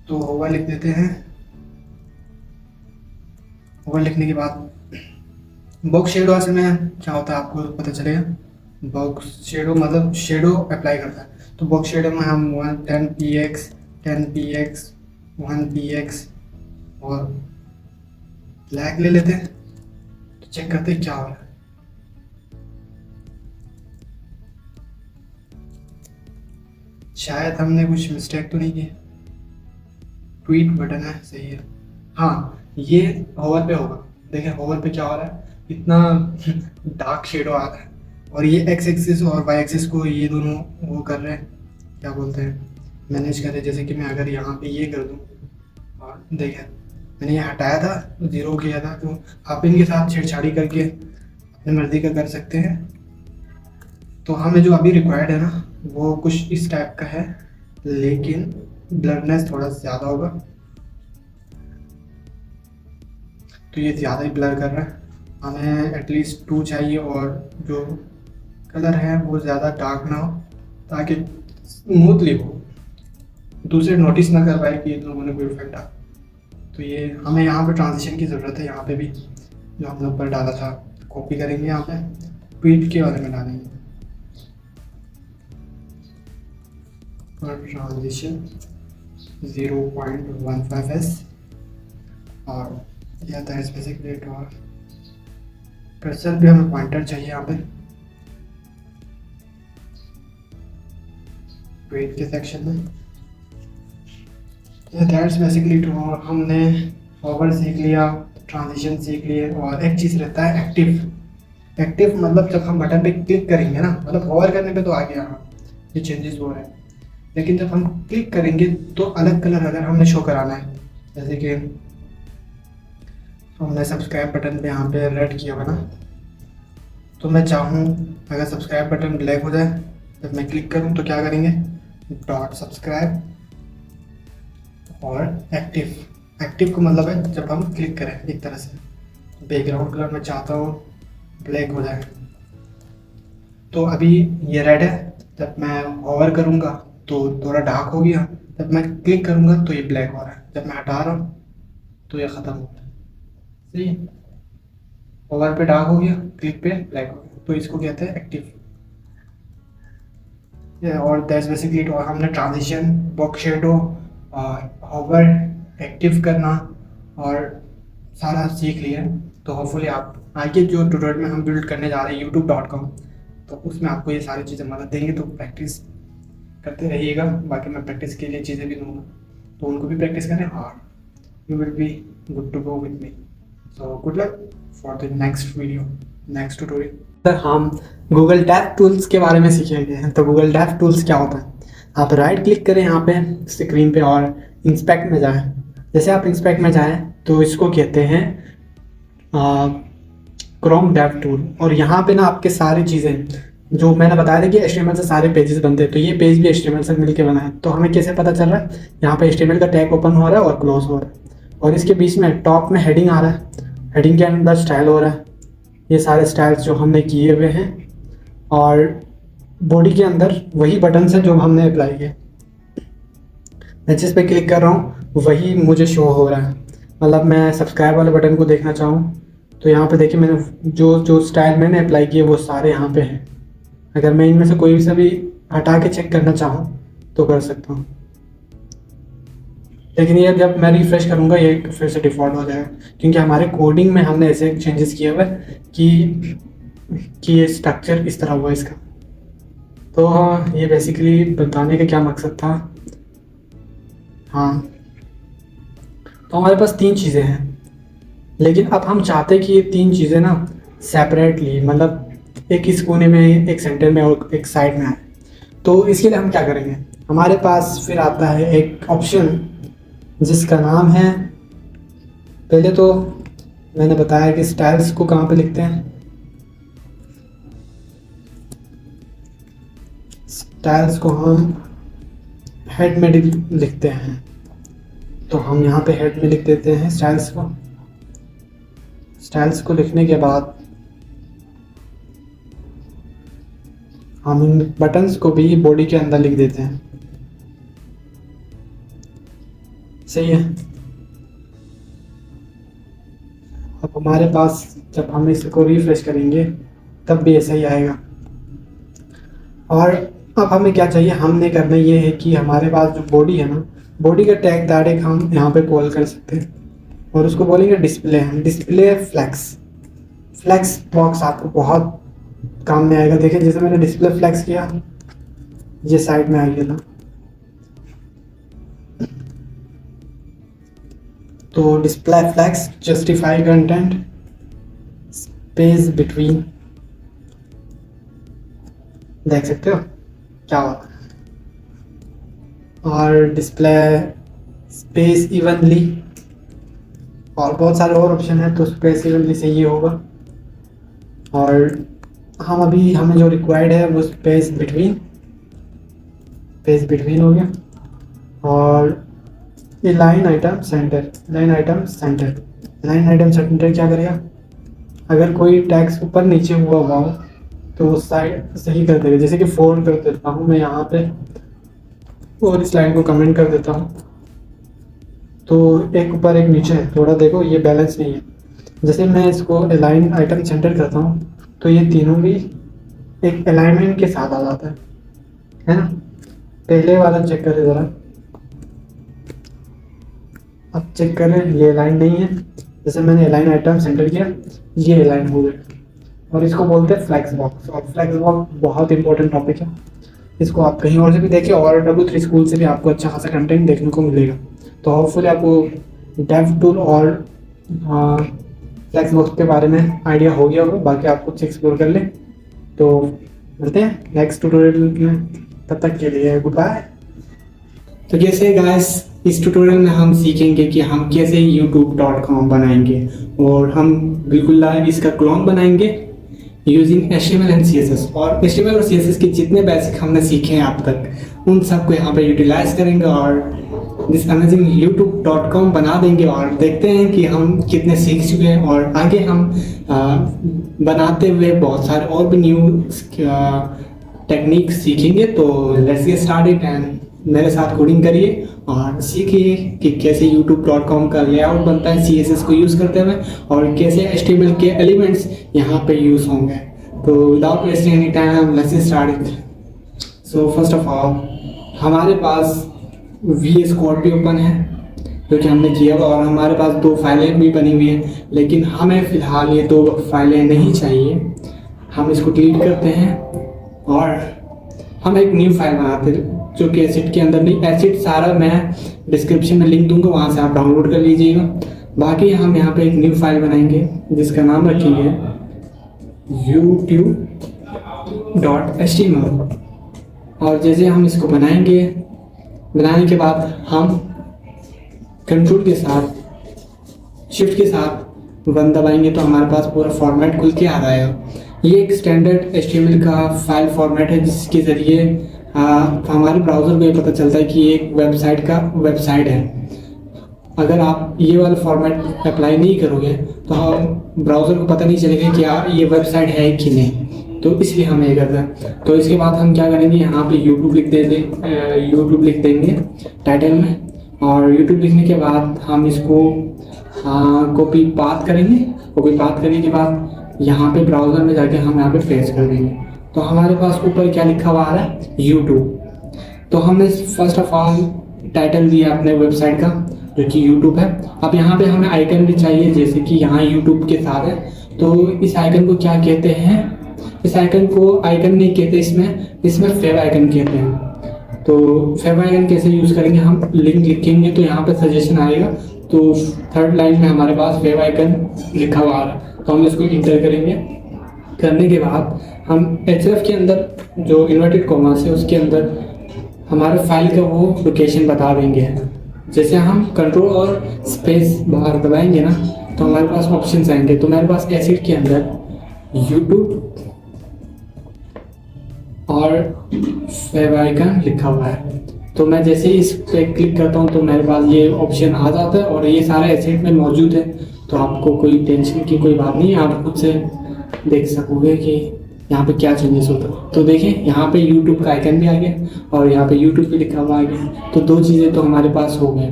तो होवर लिख देते हैं, होवर लिखने के बाद बॉक्स शेडो असल में क्या होता है आपको पता चलेगा। बॉक्स शेडो मतलब शेडो अप्लाई करता है। तो बॉक्स शेडो में हम 10px 10px 1px और ब्लैक ले लेते हैं, तो चेक करते हैं क्या हो रहा है। शायद हमने कुछ मिस्टेक तो नहीं की, ट्वीट बटन है सही है, हाँ ये होवर पे होगा। देखें होवर पे क्या हो रहा है, इतना डार्क शेडो आ रहा है, और ये एक्स एक्सिस और वाई एक्सिस को ये दोनों वो कर रहे हैं, क्या बोलते हैं, मैनेज कर रहे हैं। जैसे कि मैं अगर यहाँ पे ये कर दूँ और देखें मैंने ये हटाया था, ज़ीरो किया था, तो आप इनके साथ छेड़छाड़ी करके अपनी मर्ज़ी का कर सकते हैं। तो हमें जो अभी रिक्वायर्ड है ना वो कुछ इस टाइप का है, लेकिन ब्लरनेस थोड़ा ज़्यादा होगा, तो ये ज़्यादा ही ब्लर कर रहा है। हमें एटलीस्ट 2 चाहिए, और जो कलर है वो ज़्यादा डार्क ना हो ताकि स्मूथली हो, दूसरे नोटिस ना कर पाए कि इन लोगों ने कोई इफेक्ट डाला। तो ये हमें यहाँ पे ट्रांजिशन की ज़रूरत है, यहाँ पे भी जो हमने ऊपर डाला था कॉपी करेंगे, यहाँ पे ट्वीट के बारे में डालेंगे और ट्रांजिशन 0.15S और यह था स्पेसिफिक रेट। और कर्सर भी हमें पॉइंटर चाहिए यहाँ पे ट्वीट के सेक्शन में। That's basically to. हमने होवर सीख लिया, ट्रांजिशन सीख लिए, और एक चीज़ रहता है एक्टिव। एक्टिव मतलब जब हम बटन पे क्लिक करेंगे ना, मतलब होवर करने पे तो आ गया हाँ ये चेंजेस हो रहे हैं, लेकिन जब हम क्लिक करेंगे तो अलग कलर अगर हमने शो कराना है, जैसे कि हमने सब्सक्राइब बटन पे यहाँ पे रेड किया हुआ ना, तो मैं चाहूँ अगर सब्सक्राइब बटन ब्लैक हो जाए, जब मैं क्लिक करूँ तो क्या करेंगे, डॉट सब्सक्राइब और एक्टिव। एक्टिव का मतलब है जब हम क्लिक करें एक तरह से। बैकग्राउंड कलर मैं चाहता हूँ ब्लैक हो जाए, तो अभी ये रेड है, जब मैं ओवर करूँगा तो थोड़ा डार्क हो गया, जब मैं क्लिक करूँगा तो ये ब्लैक हो रहा है, जब मैं हटा रहा हूँ तो ये ख़त्म हो गया। सही है, ओवर पे डार्क हो गया, क्लिक पे ब्लैक हो गया, तो इसको कहते हैं एक्टिव। और दैट्स बेसिकली इट। और हमने transition, box shadow, hover, active करना और सारा सीख लिया। तो होपफुली आप आगे जो ट्यूटोरियल में हम बिल्ड करने जा रहे हैं youtube.com, तो उसमें आपको ये सारी चीज़ें मदद देंगे, तो प्रैक्टिस करते रहिएगा। बाकी मैं प्रैक्टिस के लिए चीज़ें भी दूँगा, तो उनको भी प्रैक्टिस करें और you will be good to go with me. So good luck for the next video, next tutorial. Sir हम गूगल डेव टूल्स के बारे में सीखेंगे। तो गूगल डेव टूल्स क्या होता है, आप राइट क्लिक करें यहाँ पे स्क्रीन पे और इंस्पेक्ट में जाएं। जैसे आप इंस्पेक्ट में जाएं तो इसको कहते हैं क्रोम डेव टूल। और यहाँ पे ना आपके सारी चीज़ें जो मैंने बताया था कि HTML से सारे पेजेस बनते हैं, तो ये पेज भी HTML से मिलके बना है। तो हमें कैसे पता चल रहा है, यहाँ पे HTML का टैग ओपन हो रहा है और क्लोज हो रहा है, और इसके बीच में टॉप में हेडिंग आ रहा है, हेडिंग के अंदर स्टाइल हो रहा है, ये सारे स्टाइल्स जो हमने किए हुए हैं, और बॉडी के अंदर वही बटन है जो हमने अप्लाई किए। मैं जिस पे क्लिक कर रहा हूँ वही मुझे शो हो रहा है। मतलब मैं सब्सक्राइब वाले बटन को देखना चाहूँ तो यहाँ पे देखिए, मैंने जो जो स्टाइल मैंने अप्लाई किए वो सारे यहाँ पे हैं। अगर मैं इनमें से कोई सा भी हटा के चेक करना चाहूँ तो कर सकता हूँ, लेकिन ये जब मैं रिफ्रेश करूँगा ये फिर से डिफ़ॉल्ट हो जाएगा, क्योंकि हमारे कोडिंग में हमने ऐसे चेंजेस किए हुए कि ये स्ट्रक्चर इस तरह हुआ इसका। तो हाँ, ये बेसिकली बताने का क्या मकसद था। हाँ, तो हमारे पास 3 चीज़ें हैं, लेकिन अब हम चाहते हैं कि ये 3 चीज़ें ना सेपरेटली, मतलब एक इस कोने में, एक सेंटर में और एक साइड में आए। तो इसके लिए हम क्या करेंगे, हमारे पास फिर आता है एक ऑप्शन जिसका नाम है, पहले तो मैंने बताया कि स्टाइल्स को कहाँ पे लिखते हैं, स्टाइल्स को हम हेड में लिखते हैं। तो हम यहाँ पे हेड में लिख देते हैं स्टाइल्स को। स्टाइल्स को लिखने के बाद हम इन बटन्स को भी बॉडी के अंदर लिख देते हैं। सही है, अब हमारे पास जब हम इसको रिफ्रेश करेंगे तब भी ऐसा ही आएगा। और अब हमें क्या चाहिए, हमने करना ये है कि हमारे पास जो बॉडी है ना, बॉडी का टैग डायरेक्ट हम यहाँ पे कॉल कर सकते हैं और उसको बोलेंगे display. Display flex. Flexbox आपको बहुत काम में आएगा। देखिए जैसे मैंने डिस्प्ले फ्लैक्स किया, ये साइड में आ गया था। तो display flex justify content space between, देख सकते हो क्या होता है। और डिस्प्ले स्पेस इवनली, और बहुत सारे और ऑप्शन है, तो स्पेस इवनली से ये होगा। और हम अभी हमें जो रिक्वायर्ड है वो स्पेस बिटवीन, स्पेस बिटवीन हो गया। और ये line item centre, line item centre. Line item centre क्या करेगा, अगर कोई टैक्स ऊपर नीचे हुआ हो तो उस साइड सही कर देगा। जैसे कि फोल्ड कर देता हूँ मैं यहाँ पे और इस लाइन को कमेंट कर देता हूँ, तो एक ऊपर एक नीचे है, थोड़ा देखो ये बैलेंस नहीं है। जैसे मैं इसको अलाइन आइटम सेंटर करता हूँ तो ये तीनों भी एक अलाइनमेंट के साथ आ जाता है ना। पहले वाला चेक करें ज़रा, अब चेक करें ये अलाइन नहीं है। जैसे मैंने अलाइन आइटम सेंटर किया, ये अलाइन हो गया, और इसको बोलते हैं फ्लैक्स बॉक्स। और फ्लैक्स बॉक्स बहुत इंपॉर्टेंट टॉपिक है, इसको आप कहीं और से भी देखिए, और W3 स्कूल से भी आपको अच्छा खासा कंटेंट देखने को मिलेगा। तो होपफुली आपको डेव टूल और फ्लैक्स बॉक्स के बारे में आइडिया हो गया होगा। बाकी आप कुछ एक्सप्लोर कर लें। तो मिलते हैं नेक्स्ट ट्यूटोरियल में, तब तक के लिए गुड बाय। तो जैसे गाइस इस ट्यूटोरियल में हम सीखेंगे कि हम कैसे youtube.com बनाएंगे और हम बिल्कुल लाइव इसका क्लोन बनाएंगे यूजिंग HTML एंड CSS। और HTML और CSS के जितने बेसिक हमने सीखे हैं अब तक उन सबको यहाँ पे यूटिलाइज करेंगे और दिस अमेजिंग youtube.com बना देंगे और देखते हैं कि हम कितने सीख चुके हैं। और आगे हम बनाते हुए बहुत सारे और भी न्यू टेक्निक सीखेंगे। तो लेट्स गेट स्टार्टेड एंड मेरे साथ कोडिंग करिए और सीखिए कि कैसे youtube.com का लेआउट बनता है CSS को यूज़ करते हुए और कैसे HTML के एलिमेंट्स यहाँ पे यूज़ होंगे। तो without wasting any time let's get started. So first of all हमारे पास VS कोड भी ओपन है जो कि हमने किया और हमारे पास 2 फाइलें भी बनी हुई हैं, लेकिन हमें फ़िलहाल ये 2 फाइलें नहीं चाहिए। हम इसको डिलीट करते हैं और हम एक न्यू फाइल बनाते हैं जो कि एसिड के अंदर नहीं, एसिड सारा मैं डिस्क्रिप्शन में लिंक दूंगा, वहाँ से आप डाउनलोड कर लीजिएगा। बाकी हम यहाँ पे एक न्यू फाइल बनाएंगे जिसका नाम रखेंगे youtube.html। और जैसे हम इसको बनाने के बाद हम कंट्रोल के साथ शिफ्ट के साथ 1 दबाएंगे तो हमारे पास पूरा फॉर्मेट खुल के आ जाएगा। ये एक स्टैंडर्ड HTML का फाइल फॉर्मेट है जिसके ज़रिए हमारे ब्राउज़र को ये पता चलता है कि एक वेबसाइट है। अगर आप ये वाला फॉर्मेट अप्लाई नहीं करोगे तो हम ब्राउज़र को पता नहीं चलेगा कि ये वेबसाइट है कि नहीं, तो इसलिए हम ये करते हैं। तो इसके बाद हम क्या करेंगे, यहाँ पे YouTube लिख देंगे टाइटल में और YouTube लिखने के बाद हम इसको कॉपी पाथ करेंगे। कॉपी पाथ करने के बाद यहाँ पे ब्राउज़र में जाके हम यहाँ पे पेस्ट कर देंगे। तो हमारे पास ऊपर क्या लिखा हुआ आ रहा है, YouTube। तो हमने फर्स्ट ऑफ ऑल टाइटल दिया अपने वेबसाइट का जो कि YouTube है। अब यहाँ पे हमें आइकन भी चाहिए जैसे कि यहाँ YouTube के साथ है। तो इस आइकन को क्या कहते हैं, इस आइकन को आइकन नहीं कहते, इसमें फेव आइकन कहते हैं। तो फेव आइकन कैसे यूज़ करेंगे, हम लिंक लिखेंगे तो यहाँ पे सजेशन आएगा। तो 3rd लाइन में हमारे पास फेव आइकन लिखा हुआ आ रहा है, तो हम इसको इंटर करेंगे। करने के बाद हम href के अंदर जो इन्वर्टेड कॉमास है उसके अंदर हमारे फाइल का वो लोकेशन बता देंगे। जैसे हम कंट्रोल और स्पेस बार दबाएंगे ना तो हमारे पास ऑप्शंस आएंगे। तो मेरे पास एसिड के अंदर YouTube और फेव आइकन लिखा हुआ है। तो मैं जैसे ही इस पे क्लिक करता हूँ तो मेरे पास ये ऑप्शन आ जाता है और ये सारे एसिड में मौजूद है। तो आपको कोई टेंशन की कोई बात नहीं है, आप खुद से देख सकोगे कि यहाँ पे क्या चेंजेस होता है। तो देखें यहाँ पे YouTube का आइकन भी आ गया और यहाँ पे YouTube भी लिखा हुआ आ गया। तो 2 चीज़ें तो हमारे पास हो गए।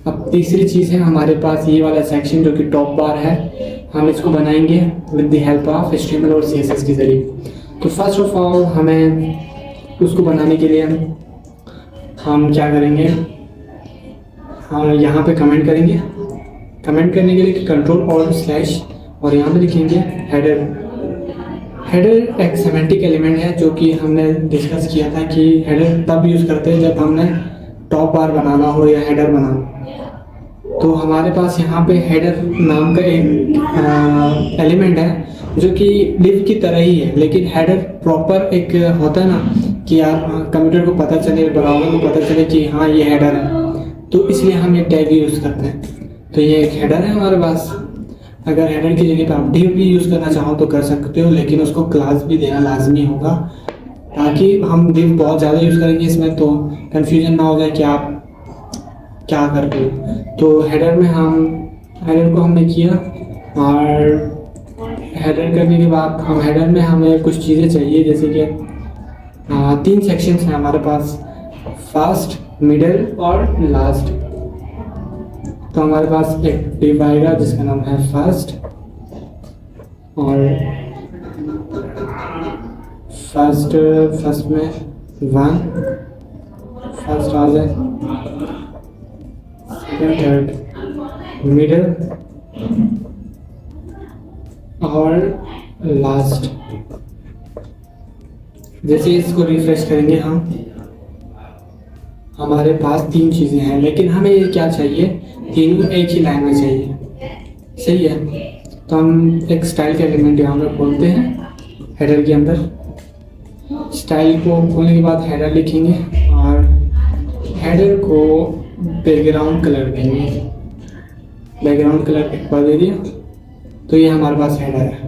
अब तीसरी चीज़ है हमारे पास ये वाला सेक्शन जो कि टॉप बार है, हम इसको बनाएंगे with the help of HTML और CSS के ज़रिए। तो फर्स्ट ऑफ ऑल हमें उसको बनाने के लिए हम क्या करेंगे, हम यहाँ पे कमेंट करेंगे। कमेंट करने के लिए कंट्रोल और स्लैश और यहाँ पे लिखेंगे हेडर। हेडर एक सेमेंटिक एलिमेंट है जो कि हमने डिस्कस किया था कि हेडर तब यूज़ करते हैं जब हमने टॉप बार बनाना हो या हेडर बनाना। तो हमारे पास यहाँ पे हेडर नाम का एक एलिमेंट है जो कि लिव की तरह ही है, लेकिन हेडर प्रॉपर एक होता है ना कि आप कंप्यूटर को पता चले, ब्राउज़र को पता चले कि हाँ ये हेडर है, तो इसलिए हम ये टैग यूज़ करते हैं। तो ये एक हेडर है हमारे पास। अगर हेडर की जगह पर आप div भी यूज़ करना चाहो तो कर सकते हो, लेकिन उसको क्लास भी देना लाजमी होगा ताकि हम div बहुत ज़्यादा यूज़ करेंगे इसमें तो कन्फ्यूजन ना हो जाए कि आप क्या कर रहे हो। तो हेडर को हमने किया और हेडर करने के बाद हेडर में हमें कुछ चीज़ें चाहिए जैसे कि 3 सेक्शंस हैं हमारे पास, फर्स्ट, मिडल और लास्ट। तो हमारे पास एक डिव आएगा जिसका नाम है फर्स्ट और फर्स्ट में 1 फर्स्ट आ जाए, सेकंड, थर्ड, मिडल और लास्ट। जैसे इसको रिफ्रेश करेंगे हम, हमारे पास 3 चीज़ें हैं, लेकिन हमें ये क्या चाहिए, तीनों एक ही लाइन में चाहिए। सही है, तो हम एक स्टाइल का एलिमेंट यहाँ पर खोलते हैं हेडर के अंदर। स्टाइल को खोलने के बाद हेडर लिखेंगे और हेडर को बैकग्राउंड कलर देंगे, बैकग्राउंड कलर एक बार दे दिया। तो ये हमारे पास हेडर है,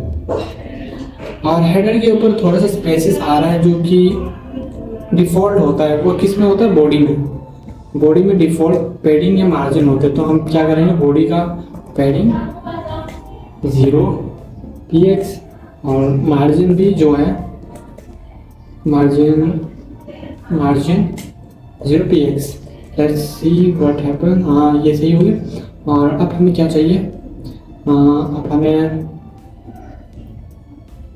और हेडर के ऊपर थोड़ा सा स्पेसिस आ रहा है जो कि डिफ़ॉल्ट होता है। वो किस में होता है? बॉडी में। बॉडी में डिफ़ॉल्ट पैडिंग या मार्जिन होते हैं। तो हम क्या करेंगे, बॉडी का पैडिंग 0 px और मार्जिन भी जो है margin 0 px। Let's see what happen. हाँ, ये सही हो गया। और अब हमें क्या चाहिए?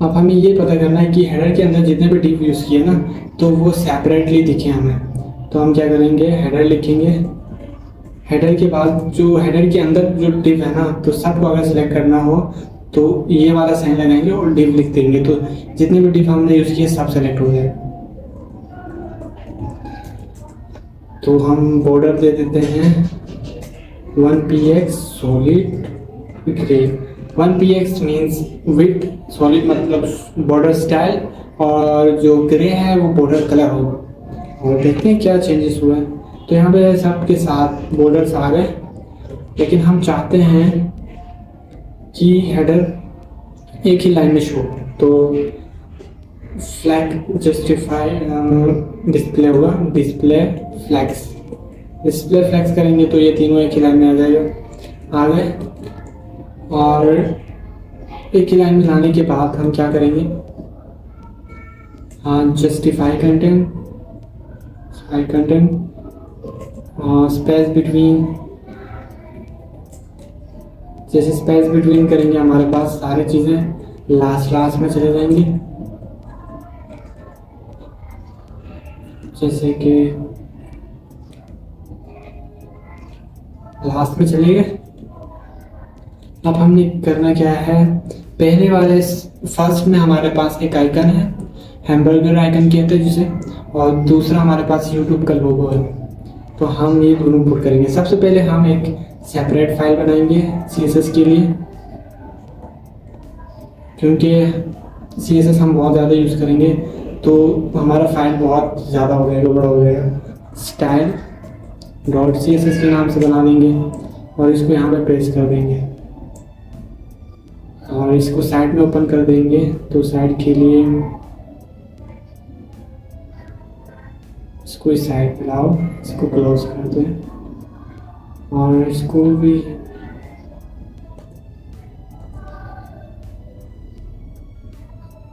अब हमें ये पता करना है कि हेडर के अंदर जितने भी डिव यूज़ किए ना, तो वो सेपरेटली दिखे हमें। तो हम क्या करेंगे, हेडर लिखेंगे। हेडर के बाद जो हेडर के अंदर जो डिव है ना, तो सबको अगर सेलेक्ट करना हो तो ये वाला साइन लगाएंगे और डिव लिख देंगे। तो जितने भी डिव हमने यूज़ किए सब सेलेक्ट हो जाए। तो हम बॉर्डर दे देते हैं 1 px solid grey. 1 px means with, solid मतलब बॉर्डर स्टाइल, और जो ग्रे है वो बॉर्डर कलर होगा। और देखते हैं क्या चेंजेस हुआ है। तो यहाँ पे सब के साथ बॉर्डर्स आ गए, लेकिन हम चाहते हैं कि हेडर एक ही लाइन में शो। तो फ्लैग जस्टिफाई डिस्प्ले होगा, डिस्प्ले फ्लैग्स करेंगे तो ये तीनों एक ही लाइन में आ जाएगा। आ गए। और एक ही लाइन में लाने के बाद हम क्या करेंगे, हाँ, जस्टिफाई कंटेंट स्पेस बिटवीन। जैसे स्पेस बिटवीन करेंगे हमारे पास सारी चीज़ें लास्ट में चले जाएंगी। जैसे कि लास्ट में चले गए। अब हमने करना क्या है, पहले वाले फर्स्ट में हमारे पास एक आइकन है, हैमबर्गर आइकन कहते हैं जिसे, और दूसरा हमारे पास यूट्यूब का लोगो है। तो हम ये दोनों पुट करेंगे। सबसे पहले हम एक सेपरेट फाइल बनाएंगे CSS के लिए, क्योंकि CSS हम बहुत ज़्यादा यूज़ करेंगे तो हमारा फाइल बहुत ज़्यादा हो जाएगा, बड़ा हो जाएगा। style.css के नाम से बना देंगे और इसको यहाँ पे पेस्ट कर देंगे और इसको साइड में ओपन कर देंगे। तो साइड के लिए इसको इस साइड पे लाओ, इसको क्लोज कर दें और इसको भी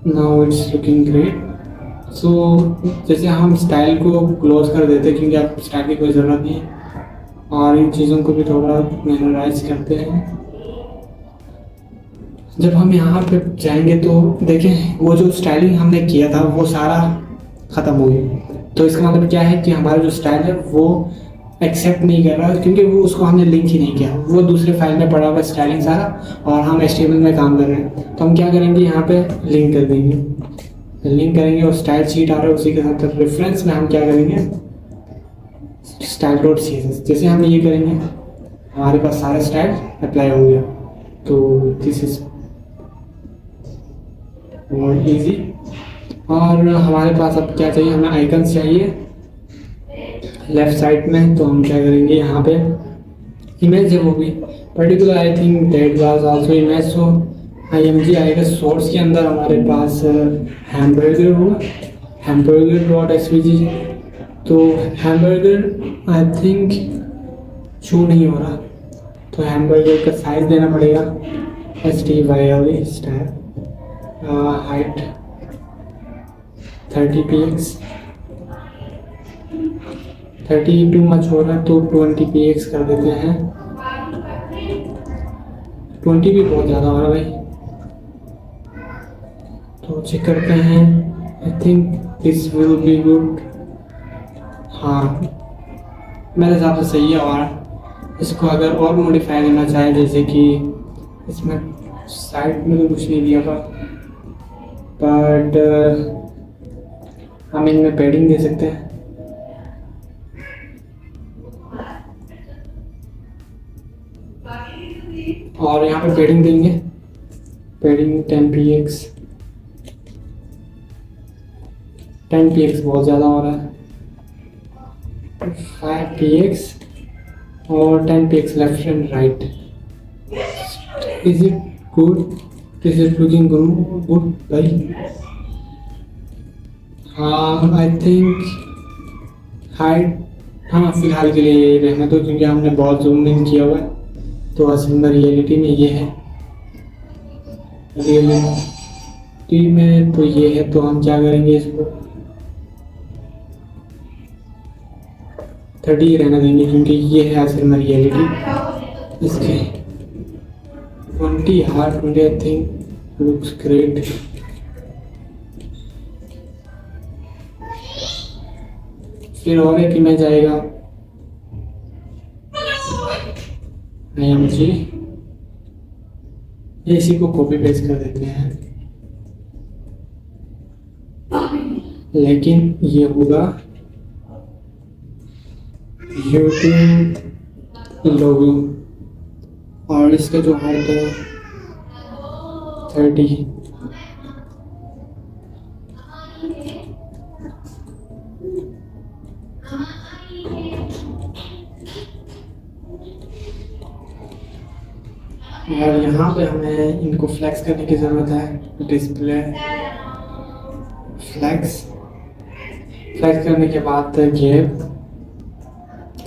नाउ इट्स लुकिंग ग्रेट। सो जैसे हम स्टाइल को क्लोज कर देते हैं क्योंकि अब स्टाइल की कोई ज़रूरत नहीं है, और इन चीज़ों को भी थोड़ा मैनराइज करते हैं। जब हम यहाँ पे जाएंगे तो देखें वो जो स्टाइलिंग हमने किया था वो सारा ख़त्म हो गया। तो इसका मतलब क्या है कि हमारा जो स्टाइल है वो एक्सेप्ट नहीं कर रहा, क्योंकि वो उसको हमने लिंक ही नहीं किया, वो दूसरे फाइल में पड़ा हुआ स्टाइलिंग सारा, और हम HTML में काम कर रहे हैं। तो हम क्या करेंगे, यहाँ पे लिंक कर देंगे, लिंक करेंगे और स्टाइल शीट आ रहा है उसी के साथ रेफरेंस में हम क्या करेंगे, style.css। जैसे हम ये करेंगे हमारे पास सारे स्टाइल अप्लाई हो गया। तो दिस इज मोर इजी। और हमारे पास अब क्या चाहिए, हमें आइकन्स चाहिए लेफ्ट साइड में। तो हम क्या करेंगे, यहाँ पे इमेज है वो भी particular, I think that was also image. So img आएगा, सोर्स के अंदर हमारे पास हैमबर्गर होगा, hamburger.svg। तो हैमबर्गर आई थिंक शो नहीं हो रहा, तो हैमबर्गर का साइज देना पड़ेगा STYL style, height 30 px। 30 too much हो रहा है तो 20 px कर देते हैं। 20 भी बहुत ज़्यादा हो रहा है भाई, तो चेक करते हैं। आई think this will be good. हाँ, मेरे हिसाब से सही है। और इसको अगर और मॉडिफाई करना चाहे, जैसे कि इसमें साइड में तो कुछ नहीं दिया था, बट हम इनमें पैडिंग दे सकते हैं। और यहाँ पे पैडिंग देंगे, पैडिंग 10 px। 10 px बहुत ज़्यादा हो रहा है, 5 px और 10 px left and right. Is it good? Is it looking good भाई? हाँ आई थिंक हाइट, हाँ फिलहाल के लिए यही रहना तो, क्योंकि हमने बहुत जूम इन किया हुआ है. तो असल में रियलिटी में ये है, रियलिटी में तो ये है. तो हम क्या करेंगे, इसको 30 रहना देंगे, क्योंकि ये है असल में रियलिटी. इसके 20 heart 20 I think looks great. फिर और एक इमेज आएगा IMG, ये इसी को कॉपी पेस्ट कर देते हैं, लेकिन ये होगा YouTube लोगो और इसका जो हाइट है 30. और यहाँ पे हमें इनको फ्लैक्स करने की ज़रूरत है. डिस्प्ले फ्लैक्स करने के बाद गैप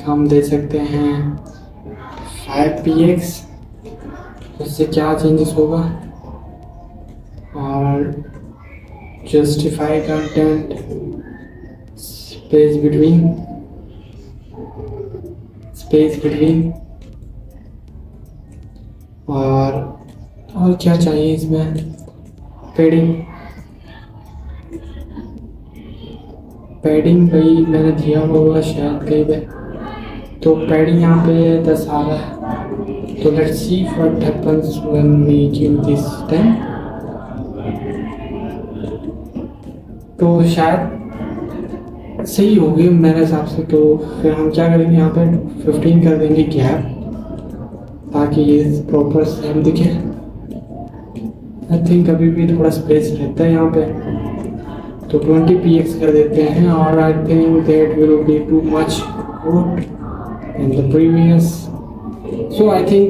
हम दे सकते हैं 5px. उससे क्या चेंजेस होगा, और जस्टिफाई कंटेंट स्पेस बिटवीन और क्या चाहिए इसमें, पैडिंग भाई मैंने दिया होगा शायद कहीं पे. तो पैडिंग यहाँ पे 10 आ रहा है. तो let's see what happens when we give this 10. तो शायद सही होगी मेरे हिसाब से. तो फिर हम क्या करेंगे, यहाँ पे 15 कर देंगे गैप, ताकि ये प्रॉपर सेम दिखे. आई थिंक अभी भी थोड़ा स्पेस रहता है यहाँ पे, तो 20px कर देते हैं. और I think that will be too much good in the previous. So I think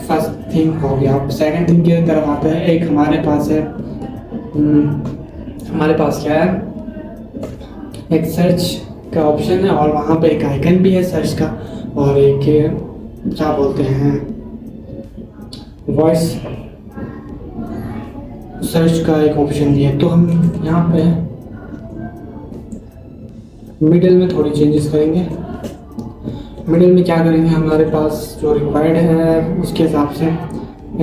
first thing हो गया. अब सेकंड थिंग की तरफ आते हैं. एक हमारे पास है, हमारे पास क्या है, एक सर्च का ऑप्शन है, और वहाँ पे एक आइकन भी है सर्च का, और एक क्या बोलते हैं वॉइस सर्च का एक ऑप्शन भी है. तो हम यहाँ पे मिडिल में थोड़ी चेंजेस करेंगे. मिडिल में क्या करेंगे, हमारे पास जो रिक्वायर्ड है उसके हिसाब से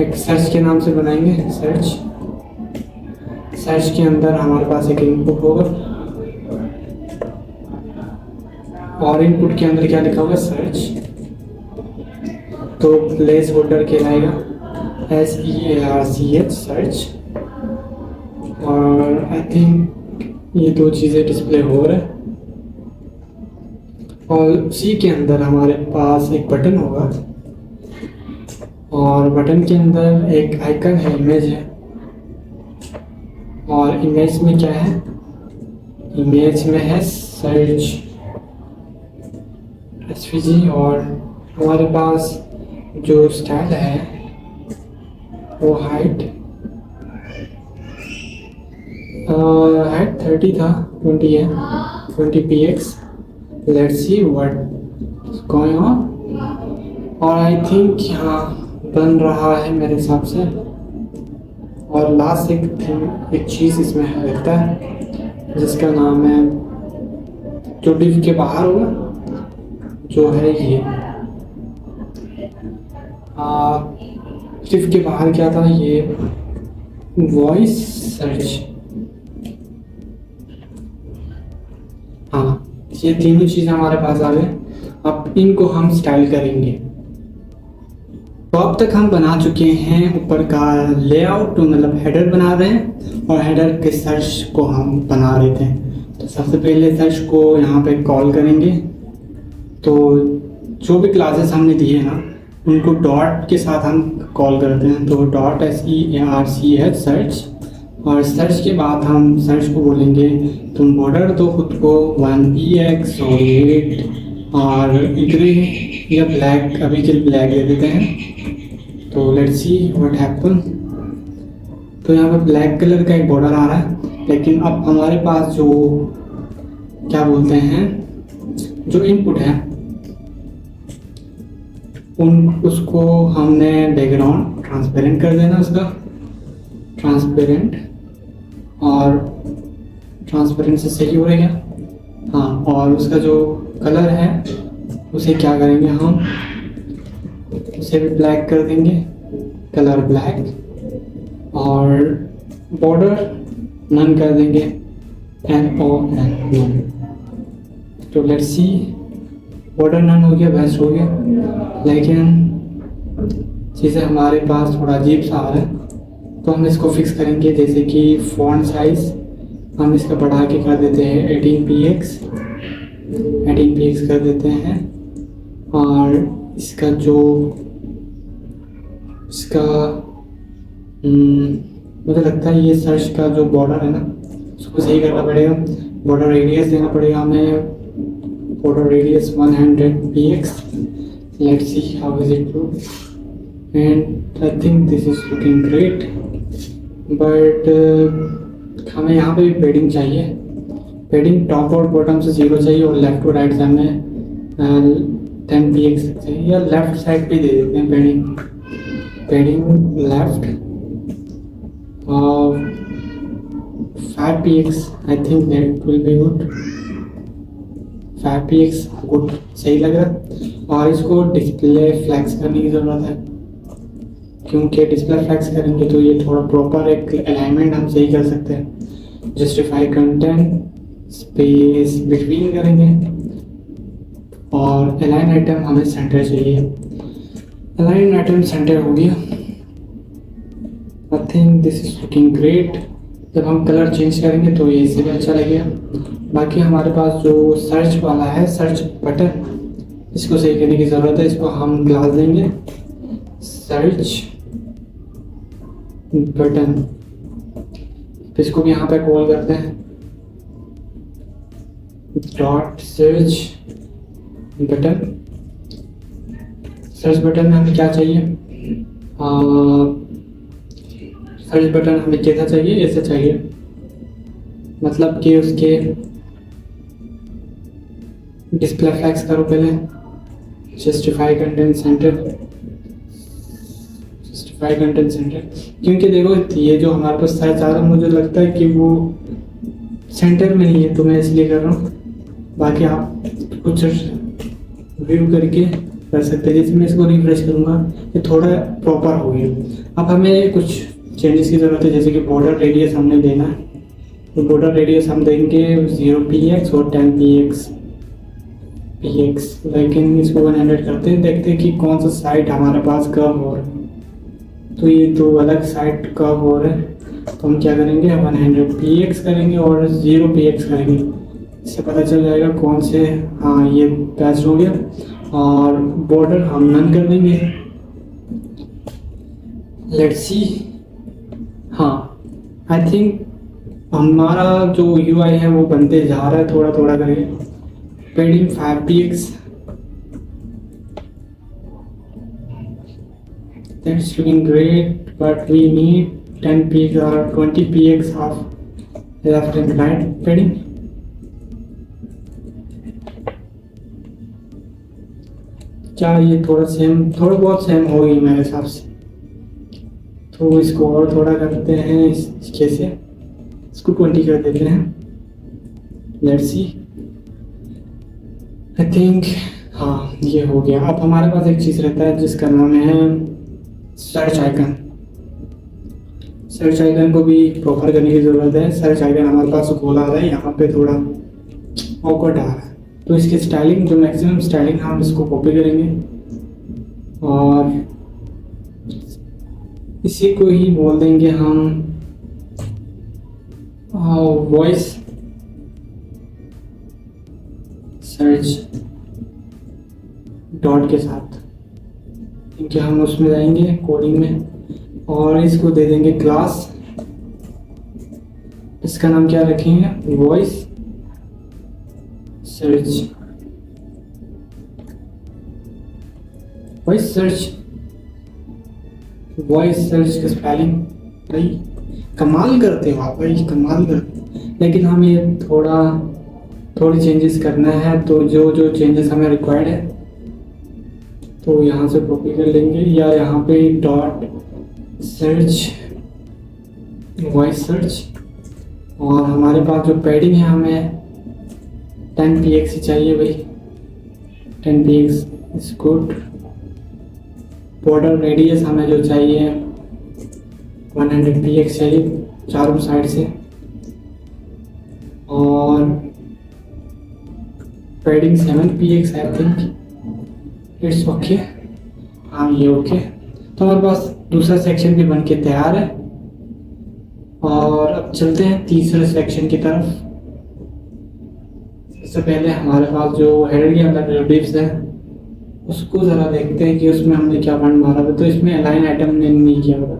एक सर्च के नाम से बनाएंगे. सर्च के अंदर हमारे पास एक इनपुट होगा, और इनपुट के अंदर क्या लिखा होगा, सर्च. तो प्लेस होल्डर कहलाएगा SEARCH सर्च. और आई थिंक ये दो चीज़ें डिस्प्ले हो रहा है. और उसी के अंदर हमारे पास एक बटन होगा, और बटन के अंदर एक आइकन है, इमेज है. और इमेज में क्या है, इमेज में है सर्च SVG. और हमारे पास जो स्टाइल है वो हाइट 30 था, 20 है, 20px. Let's see what going on. और आई थिंक यहाँ बन रहा है मेरे हिसाब से. और लास्ट एक चीज़ इसमें रहता है जिसका नाम है, जो डिव के बाहर होगा, जो है ये डिव के बाहर क्या था, ये वॉइस सर्च. हाँ, ये तीनों चीज़ें हमारे पास आ गए. अब इनको हम स्टाइल करेंगे. तो अब तक हम बना चुके हैं ऊपर का लेआउट, तो मतलब हेडर बना रहे हैं, और हेडर के सर्च को हम बना रहे थे. तो सबसे पहले सर्च को यहाँ पे कॉल करेंगे. तो जो भी क्लासेस हमने दिए ना उनको डॉट के साथ हम कॉल करते हैं. तो .SEARCH सर्च. और सर्च के बाद हम सर्च को बोलेंगे तुम ऑर्डर दो खुद को 1px और 8 और या ब्लैक, अभी के लिए ब्लैक दे देते हैं। तो लेट्स सी व्हाट हैपन। तो यहाँ पर ब्लैक कलर का एक बॉर्डर आ रहा है, लेकिन अब हमारे पास जो क्या बोलते हैं, जो इनपुट है उसको हमने बैकग्राउंड ट्रांसपेरेंट कर देना, उसका ट्रांसपेरेंट, और ट्रांसपेरेंट से सही हो गया। हाँ, और उसका जो कलर है उसे क्या करेंगे हम, उसे भी ब्लैक कर देंगे, कलर ब्लैक, और बॉर्डर नन कर देंगे, NON, नन। तो लेट्स सी, बॉर्डर नन हो गया, बेस्ट हो गया, लेकिन चीज़ें हमारे पास थोड़ा अजीब सा आ रहा है। तो हम इसको फिक्स करेंगे, जैसे कि फॉन्ट साइज़ हम इसका बढ़ा के कर देते हैं 18px कर देते हैं, और इसका जो इसका मुझे लगता है ये सर्च का जो बॉर्डर है ना उसको सही करना पड़ेगा, बॉर्डर रेडियस देना पड़ेगा हमें, border radius 100px। Let's see how is it look, and I think this is looking great, but हमें यहाँ पे भी पेडिंग चाहिए। पेडिंग टॉप और बॉटम से 0 चाहिए, और लेफ्ट और राइट से हमें 10px चाहिए, या लेफ्ट साइड पे दे देते हैं पेडिंग left 5px। I think that will be good, 5px good, सही लग रहा है। और इसको डिस्प्ले फ्लैक्स करने की ज़रूरत है, क्योंकि डिस्प्ले फ्लैक्स करेंगे तो ये थोड़ा प्रॉपर एक अलाइनमेंट हम सही कर सकते हैं। जस्टिफाई कंटेंट स्पेस बिटवीन करेंगे, और अलाइन आइटम हमें सेंटर चाहिए, अलाइन आइटम सेंटर हो गया। आई think this is looking great. जब हम कलर चेंज करेंगे तो ये इससे भी अच्छा लगेगा। बाकी हमारे पास जो सर्च वाला है, सर्च बटन, इसको सही करने की ज़रूरत है। इसको हम ग्लास देंगे, सर्च बटन, इसको भी यहाँ पे कॉल करते हैं dot search button. Search button में हमें क्या चाहिए, सर्च बटन हमें कैसा चाहिए, ऐसा चाहिए, मतलब कि उसके डिस्प्ले फ्लैक्स करो पहले, justify content centre, justify content centre, क्योंकि देखो ये जो हमारे पास सर्च आ रहा है मुझे लगता है कि वो सेंटर में नहीं है, तो मैं इसलिए कर रहा हूँ। बाकी आप कुछ व्यू करके कर सकते हैं। जैसे मैं इसको रिफ्रेश करूँगा ये थोड़ा प्रॉपर हो गया। अब हमें कुछ चेंजेस की ज़रूरत है, जैसे कि बॉर्डर रेडियस हमने देना है, तो बॉर्डर रेडियस हम देंगे 0px और 10px, लेकिन इसको 100 करते हैं, देखते हैं कि कौन सा साइड हमारे पास कर्व हो रहा है। तो ये दो अलग साइड कर्व हो रहे हैं, तो हम क्या करेंगे, 100px करेंगे और 0px करेंगे, इससे पता चल जाएगा कौन से। हाँ, ये पैच हो गया, और बॉर्डर हम नन कर देंगे। लेट्स सी, हाँ आई थिंक हमारा जो UI है वो बनते जा रहा है थोड़ा थोड़ा करके। पेडिंग 5px, that's looking great, but we need 10px or 20px of left and right padding. क्या ये थोड़ा थोड़ा बहुत सेम होगी मेरे हिसाब से, तो इसको और थोड़ा करते हैं, इसके से इसको 20 कर देते हैं। लेट्स सी, आई थिंक हाँ ये हो गया। अब हमारे पास एक चीज़ रहता है जिसका नाम है सर्च आइकन। सर्च आइकन को भी प्रॉपर करने की ज़रूरत है। सर्च आइकन हमारे पास गोला आ रहा है, यहाँ पे थोड़ा ऑकवर्ड आ रहा है, तो इसकी स्टाइलिंग, जो मैक्सिमम स्टाइलिंग, हम इसको कॉपी करेंगे और इसी को ही बोल देंगे हम वॉइस सर्च डॉट के साथ, क्योंकि हम उसमें जाएंगे कोडिंग में और इसको दे देंगे क्लास। इसका नाम क्या रखेंगे, वॉइस सर्च वॉइस सर्च का स्पेलिंग भाई कमाल करते हो आप भाई, कमाल करते हो। लेकिन हमें थोड़ी चेंजेस करना है, तो जो चेंजेस हमें रिक्वायर्ड है तो यहाँ से कॉपी कर लेंगे, या यहाँ पे डॉट सर्च वॉइस सर्च। और हमारे पास जो पैडिंग है हमें 10 px ही चाहिए भाई, 10 px is good. Border radius हमें जो चाहिए 100 px चाहिए चारों साइड से। और padding 7 px I think it's okay. हाँ ये ओके। तो हमारे पास दूसरा सेक्शन भी बन के तैयार है। और अब चलते हैं तीसरे सेक्शन की तरफ। सबसे पहले हमारे पास जो हेडर के अंदर जो डिव्स है उसको ज़रा देखते हैं कि उसमें हमने क्या पॉइंट मारा था। तो इसमें अलाइन आइटम ने नहीं किया होगा,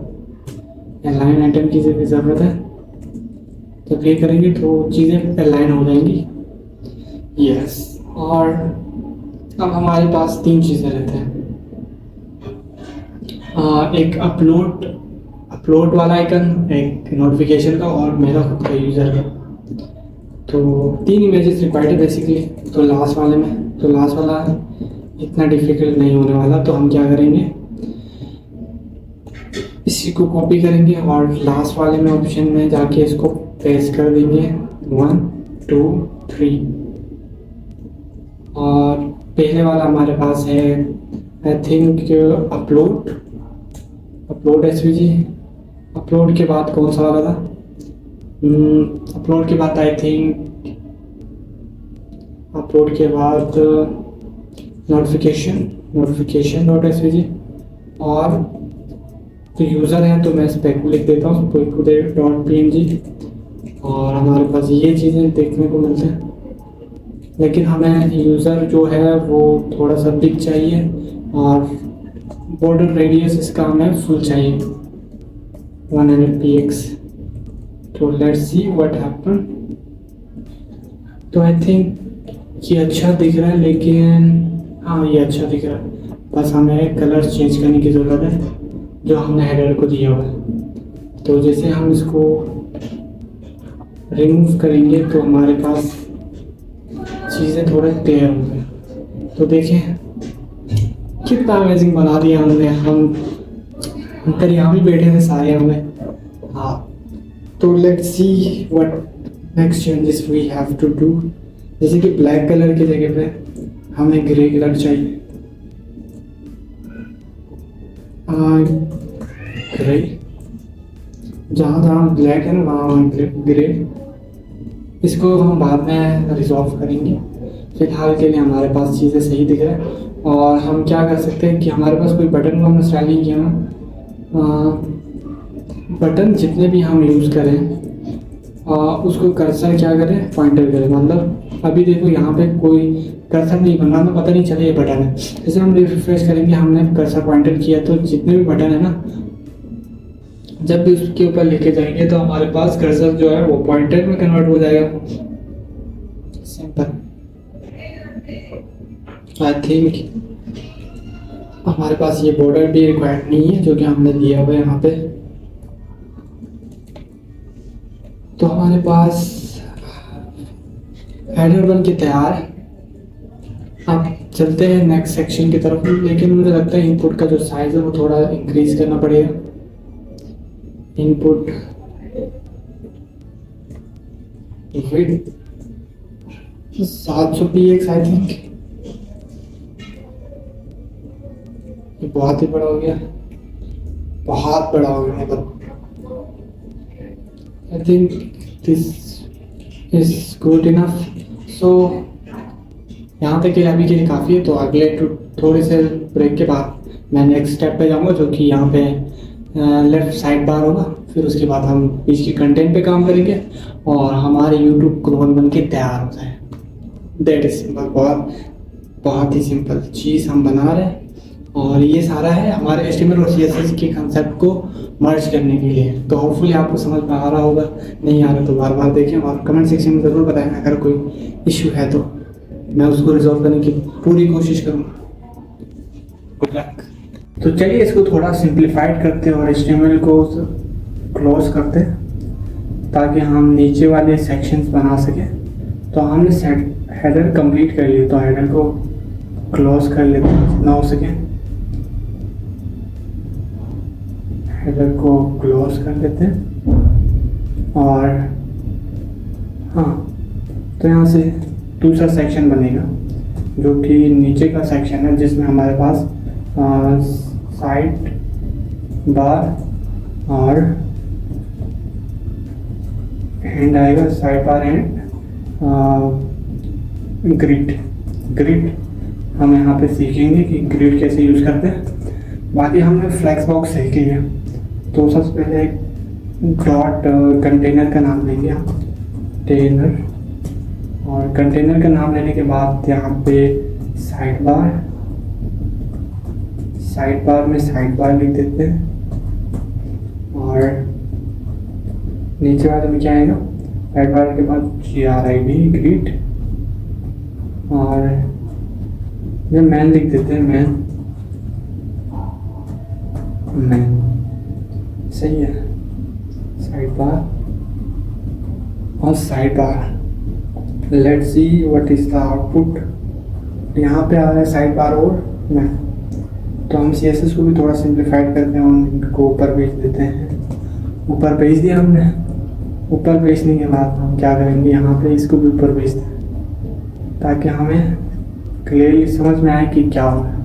अलाइन आइटम की भी ज़रूरत है। तो क्लिक करेंगे तो चीज़ें अलाइन हो जाएंगी। यस। और अब हमारे पास 3 चीज़ें रहते हैं। एक अपलोड वाला आइकन, एक नोटिफिकेशन का और मेरा खुद का यूज़र का। तो 3 इमेजेस रिक्वायर्ड है बेसिकली। तो लास्ट वाला इतना डिफिकल्ट नहीं होने वाला। तो हम क्या करेंगे, इसी को कॉपी करेंगे और लास्ट वाले में ऑप्शन में जाके इसको पेस्ट कर देंगे 1 2 3। और पहले वाला हमारे पास है I think upload SVG. Upload के बाद कौन सा वाला था? अपलोड के बाद आई थिंक अपलोड के बाद नोटिफिकेशन डॉट एसवीजी। और तो यूज़र है तो मैं इस पर लिख देता हूँ डॉट png। और हमारे पास ये चीज़ें देखने को मिलते हैं। लेकिन हमें यूज़र जो है वो थोड़ा सा बिग चाहिए और बॉर्डर रेडियस इसका हमें फुल चाहिए 100 px। तो लेट्स सी व्हाट हैपन। तो आई थिंक ये अच्छा दिख रहा है, लेकिन हाँ ये अच्छा दिख रहा है। बस हमें कलर चेंज करने की ज़रूरत है जो हमने हेडर को दिया हुआ है। तो जैसे हम इसको रिमूव करेंगे तो हमारे पास चीज़ें थोड़े क्लियर हो गए। तो देखें कितना अमेजिंग बना दिया हमने। हम यहाँ भी बैठे थे सारे हमें। हाँ तो let's see what next changes we have to do. जैसे कि ब्लैक कलर की जगह पे हमें ग्रे कलर चाहिए। ग्रे, जहाँ ब्लैक है ना वहाँ ग्रे। इसको हम बाद में रिजॉल्व करेंगे। फिलहाल के लिए हमारे पास चीज़ें सही दिख रहा है। और हम क्या कर सकते हैं कि हमारे पास कोई बटन को हमने स्टाइल नहीं किया ना। बटन जितने भी हम यूज़ करें उसको कर्सर क्या करें, पॉइंटर करें। मतलब अभी देखो यहाँ पे कोई कर्सर नहीं बन रहा, तो पता नहीं चले ये बटन है। जैसे हम रिफ्रेश करेंगे, हमने कर्सर पॉइंटर किया तो जितने भी बटन है ना, जब भी उसके ऊपर लेके जाएंगे तो हमारे पास कर्सर जो है वो पॉइंटर में कन्वर्ट हो जाएगा। सिंपल। आई थिंक हमारे पास ये बॉर्डर भी रिक्वायर्ड नहीं है जो कि हमने दिया हुआ है यहाँ पे। तो हमारे पास हेडर बन के तैयार है। अब चलते हैं नेक्स्ट सेक्शन की तरफ। लेकिन मुझे लगता है इनपुट का जो साइज़ है वो थोड़ा इंक्रीज करना पड़ेगा। Input width 700 px I think. ये बहुत ही बड़ा हो गया, बहुत बड़ा हो गया। मतलब I think this is good enough. So यहाँ तक के अभी के लिए काफ़ी है। तो अगले थोड़े से ब्रेक के बाद मैं नेक्स्ट स्टेप पे जाऊँगा, जो कि यहाँ पे लेफ्ट साइड बार होगा। फिर उसके बाद हम बीच के कंटेंट पे काम करेंगे और हमारे यूट्यूब क्लोन बन के तैयार हो जाए। That is simple. बहुत ही सिंपल चीज़ हम बना रहे हैं। और ये सारा है हमारे HTML और CSS के कंसेप्ट को मर्ज करने के लिए। तो होपफुली आपको समझ में आ रहा होगा। नहीं आ रहा तो बार बार देखें और कमेंट सेक्शन में ज़रूर बताएं। अगर कोई इश्यू है तो मैं उसको रिजॉल्व करने की पूरी कोशिश करूँगा। तो चलिए इसको थोड़ा सिंप्लीफाइड करते हैं और HTML को क्लोज करते हैं ताकि हम नीचे वाले सेक्शंस बना सकें। तो हमने हेडर कंप्लीट कर लिया, तो हेडर को क्लोज कर लेते हैं जितना हो सके। हेडर को क्लोज कर लेते हैं और हाँ, तो यहाँ से दूसरा सेक्शन बनेगा जो कि नीचे का सेक्शन है, जिसमें हमारे पास साइड बार और हैंड आएगा। साइड बार एंड ग्रिड हम यहाँ पे सीखेंगे कि ग्रिड कैसे यूज़ करते हैं। बाकी हमने फ्लेक्स बॉक्स सीख लिया, तो सबसे पहले एक डॉट कंटेनर का नाम लेंगे हम, कंटेनर। और कंटेनर का नाम लेने के बाद यहाँ पे साइड बार में साइड बार लिख देते हैं और नीचे वाले में क्या आएगा, साइड बार के बाद GRID ग्रिड और ये मैन लिख देते हैं, मैन सही है। साइड बार और side bar, let's see what is the output. यहाँ पे आ रहा है साइड बार और मैन, तो हम CSS को भी थोड़ा सिंप्लीफाइड करते हैं और इनको ऊपर भेज देते हैं। ऊपर भेज दिया हमने। ऊपर भेजने के बाद हम क्या करेंगे, यहाँ पे इसको भी ऊपर भेज दें ताकि हमें क्लियरली समझ में आए कि क्या हो रहा है।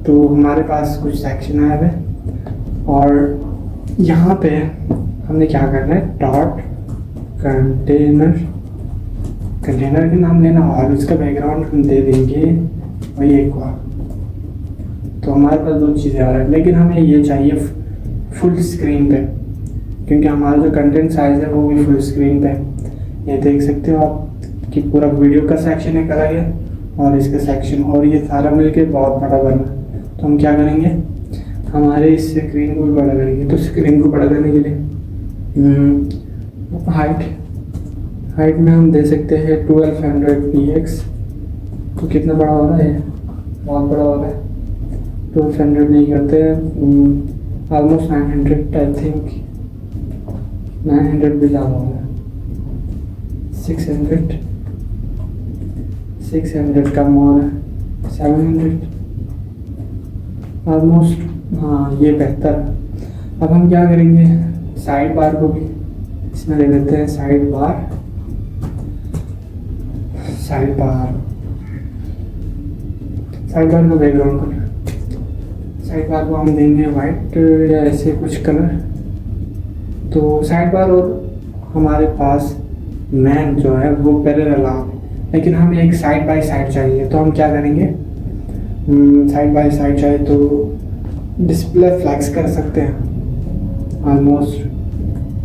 तो हमारे पास कुछ सेक्शन आए हुए और यहाँ पे हमने क्या करना है, डॉट कंटेनर के नाम लेना और उसका बैकग्राउंड हम दे देंगे वही एक बार। तो हमारे पास दो चीज़ें आ रही है, लेकिन हमें ये चाहिए फुल स्क्रीन पे, क्योंकि हमारा जो कंटेंट साइज है वो भी फुल स्क्रीन पे। ये देख सकते हो आप कि पूरा वीडियो का सेक्शन एक अलग है और इसका सेक्शन, और ये सारा मिलके बहुत बड़ा बना। तो हम क्या करेंगे, हमारे इस स्क्रीन को भी बड़ा करेंगे। तो स्क्रीन को बड़ा करने के लिए हाइट में हम दे सकते हैं 1200 px। तो कितना बड़ा हो रहा है, बहुत बड़ा हो रहा है। 1200 नहीं करते, ऑलमोस्ट 900, आई थिंक 900 भी ज़्यादा हो रहा है। 600 कम हो रहा है, 700 ऑलमोस्ट, हाँ ये बेहतर। अब हम क्या करेंगे, साइड बार को भी इसमें ले लेते हैं, साइड बार का बैकग्राउंड कलर, साइड बार को हम देंगे वाइट या ऐसे कुछ कलर। तो साइड बार और हमारे पास मैन जो है वो पैरेलल आ, लेकिन हमें एक साइड बाय साइड चाहिए। तो हम क्या करेंगे, साइड बाय साइड चाहिए तो डिस्प्ले फ्लैक्स कर सकते हैं। ऑलमोस्ट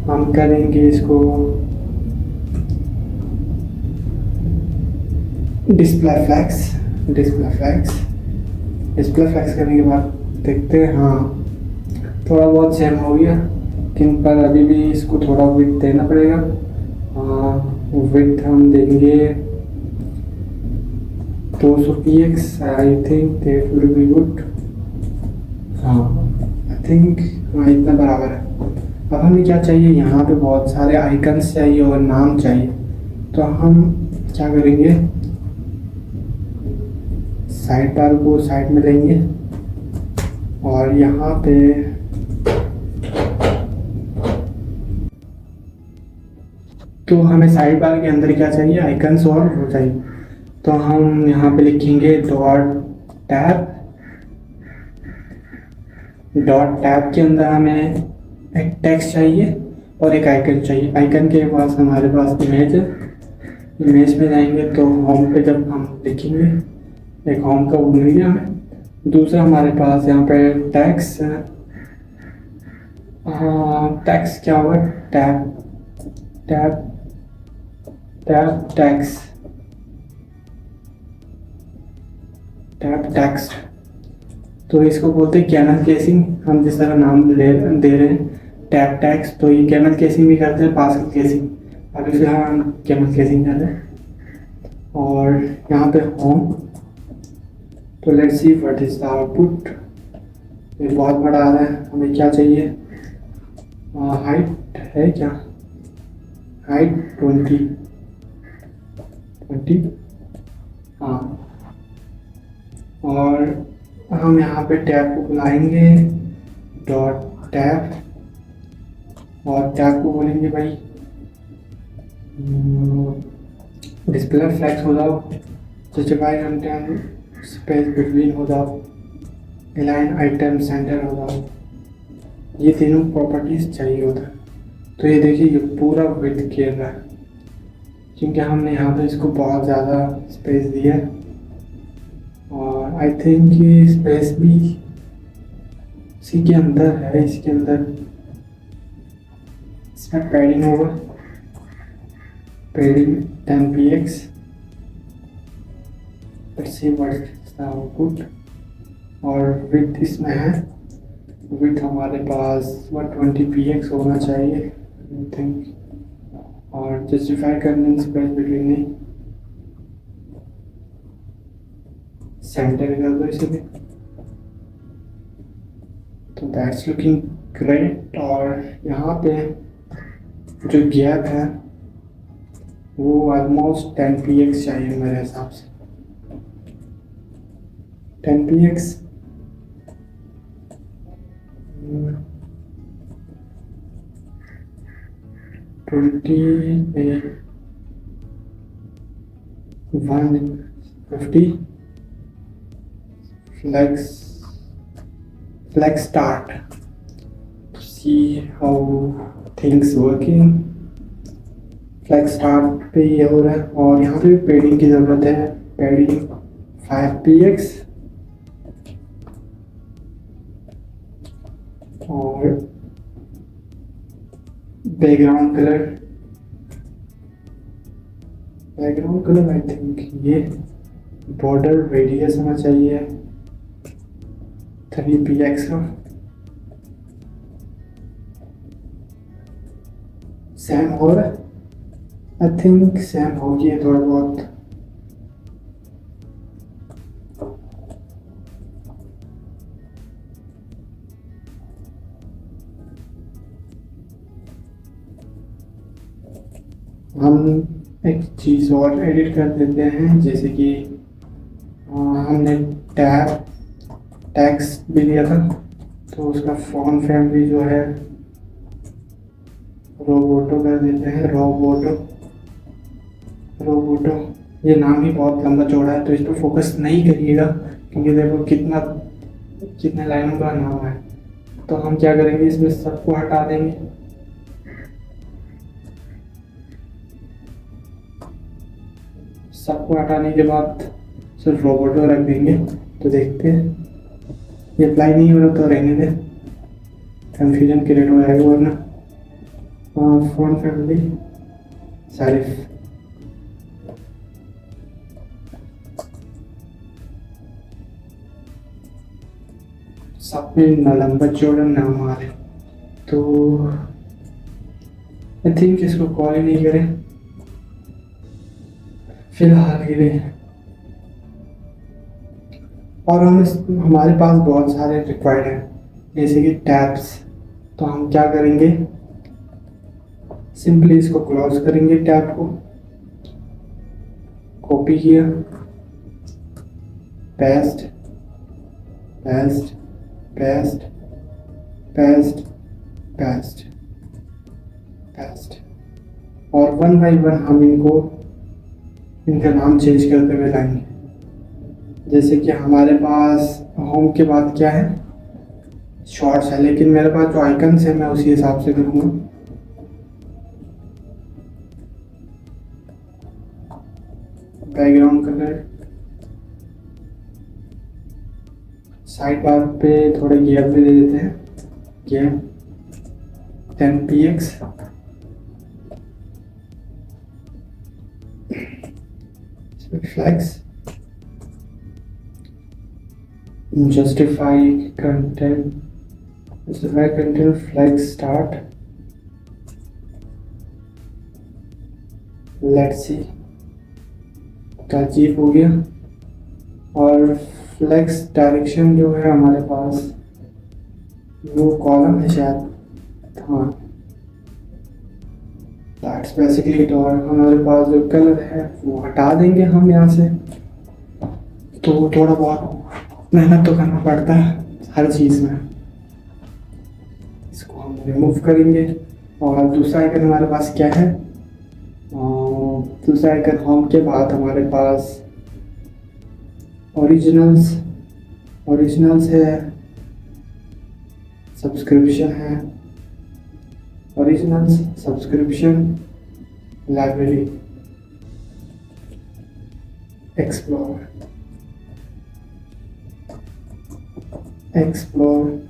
हम करेंगे इसको डिस्प्ले फ्लैक्स करने के बाद देखते हैं, हाँ थोड़ा बहुत सेम हो गया, लेकिन पर अभी भी इसको थोड़ा विड्थ देना पड़ेगा। विड्थ हम देंगे 200 px, I think that will be good. हाँ आई थिंक हाँ इतना बराबर है। अब हमें क्या चाहिए, यहाँ पे बहुत सारे आइकन्स चाहिए और नाम चाहिए। तो हम क्या करेंगे, साइड बार को साइड में लेंगे और यहाँ पे तो हमें साइड बार के अंदर क्या चाहिए, आइकन्स और हो चाहिए। तो हम यहाँ पे लिखेंगे डॉट टैब के अंदर हमें एक टेक्स्ट चाहिए और एक आइकन चाहिए। आइकन के पास हमारे पास इमेज है, इमेज में जाएंगे तो होम पे जब हम लिखेंगे, एक होम का वो मिल गया हमें। दूसरा हमारे पास यहाँ पे टैक्स क्या होगा, टैब टैक्स। तो इसको बोलते हैं कैमल केसिंग। हम जिस तरह नाम दे रहे हैं टैब टैक्स, तो ये कैमल केसिंग भी करते हैं, पार्सल केसिंग। अभी फिलहाल हम कैमल केसिंग कर रहे हैं। और यहाँ पे होम, तो let's see what is the output. ये बहुत बड़ा आ रहा है, हमें क्या चाहिए? हाइट है क्या? हाइट 20 हाँ। और हम यहाँ पे टैब को बुलाएंगे डॉट टैब, और टैब को बोलेंगे भाई डिस्प्ले फ्लैक्स हो जाओ, जस्टिफाई कंटेंट स्पेस बिटवीन हो जाओ, अलाइन आइटम सेंटर हो जाओ। ये तीनों प्रॉपर्टीज चाहिए होता है। तो ये देखिए ये पूरा विड्थ घेर रहा है, क्योंकि हमने यहाँ पे इसको बहुत ज़्यादा स्पेस दिया है। और आई थिंक ये स्पेस भी इसी के अंदर है, इसके अंदर इसमें पैडिंग होगा, padding 10px। Let's see what is the output. और विड्थ इसमें है, विड्थ हमारे पास 120px होना चाहिए आई थिंक। और जस्टिफाई करने स्पेस बिटवीन नहीं, सेंटर कर दो इसे भी। तो दैट्स लुकिंग ग्रेट। और यहाँ पे जो गैप है वो ऑलमोस्ट 10px चाहिए मेरे हिसाब से। 10px 150 flex start to see how things working। Flag start पे ये हो रहा है, और यहाँ पे भी पैडिंग की ज़रूरत है, पैडिंग 5px। और बैकग्राउंड कलर आई थिंक ये बॉर्डर रेडियस होना चाहिए 3px का। सैम हो रहा है, आई थिंक सैम हो गया थोड़ा बहुत। हम एक चीज़ और एडिट कर देते हैं, जैसे कि हमने टैक्स भी लिया था, तो उसका फॉन्ट फैमिली जो है रोबोटो कर देते हैं। रोबोटो ये नाम ही बहुत लंबा चौड़ा है, तो इस पर फोकस नहीं करिएगा, क्योंकि देखो कितने लाइनों का नाम है। तो हम क्या करेंगे, इसमें सबको हटा देंगे। सबको हटाने के बाद सिर्फ रोबोटो रख देंगे। तो देखते हैं ये अप्लाई नहीं हो रहा तो रहने दे, कन्फ्यूजन क्रिएट हो जाएगा वरना। फॉन्ट फैमिली सारिफ, सब में लंबा चौड़ा नाम आ रहे, तो आई थिंक इसको कॉल ही नहीं करें फिलहाल के लिए। और हमारे पास बहुत सारे रिक्वायर्ड हैं, जैसे कि टैब्स। तो हम क्या करेंगे, सिंपली इसको क्लोज करेंगे, टैब को कॉपी किया, paste paste paste paste paste paste. और 1 बाई 1 हम इनका नाम चेंज करते हुए लाएंगे। जैसे कि हमारे पास होम के बाद क्या है, शॉर्ट्स है, लेकिन मेरे पास जो आइकन्स है मैं उसी हिसाब से करूँगा। बैकग्राउंड कलर साइड बार पे थोड़े गैप भी दे देते हैं, gap 10px। Flags justify content flag start। Let's see का अचीव हो गया। और फ्लेक्स डायरेक्शन जो है हमारे पास वो कॉलम है शायद, हाँ दैट्स बेसिकली इट। और हमारे पास जो कलर है वो हटा देंगे हम यहाँ से। तो थोड़ा बहुत मेहनत तो करना पड़ता है हर चीज़ में। इसको हम रिमूव करेंगे। और दूसरा आइकन हमारे पास क्या है, दूसरा आइकन होम के बाद हमारे पास ओरिजिनल्स है, सब्सक्रिप्शन है, originals, subscription, library, explore, explore,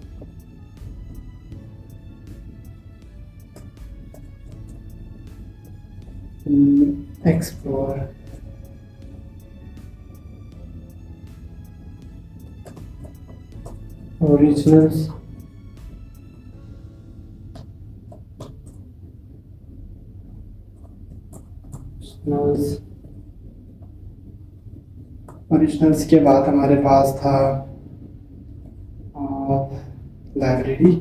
originals, originals के बाद हमारे पास था लाइब्रेरी,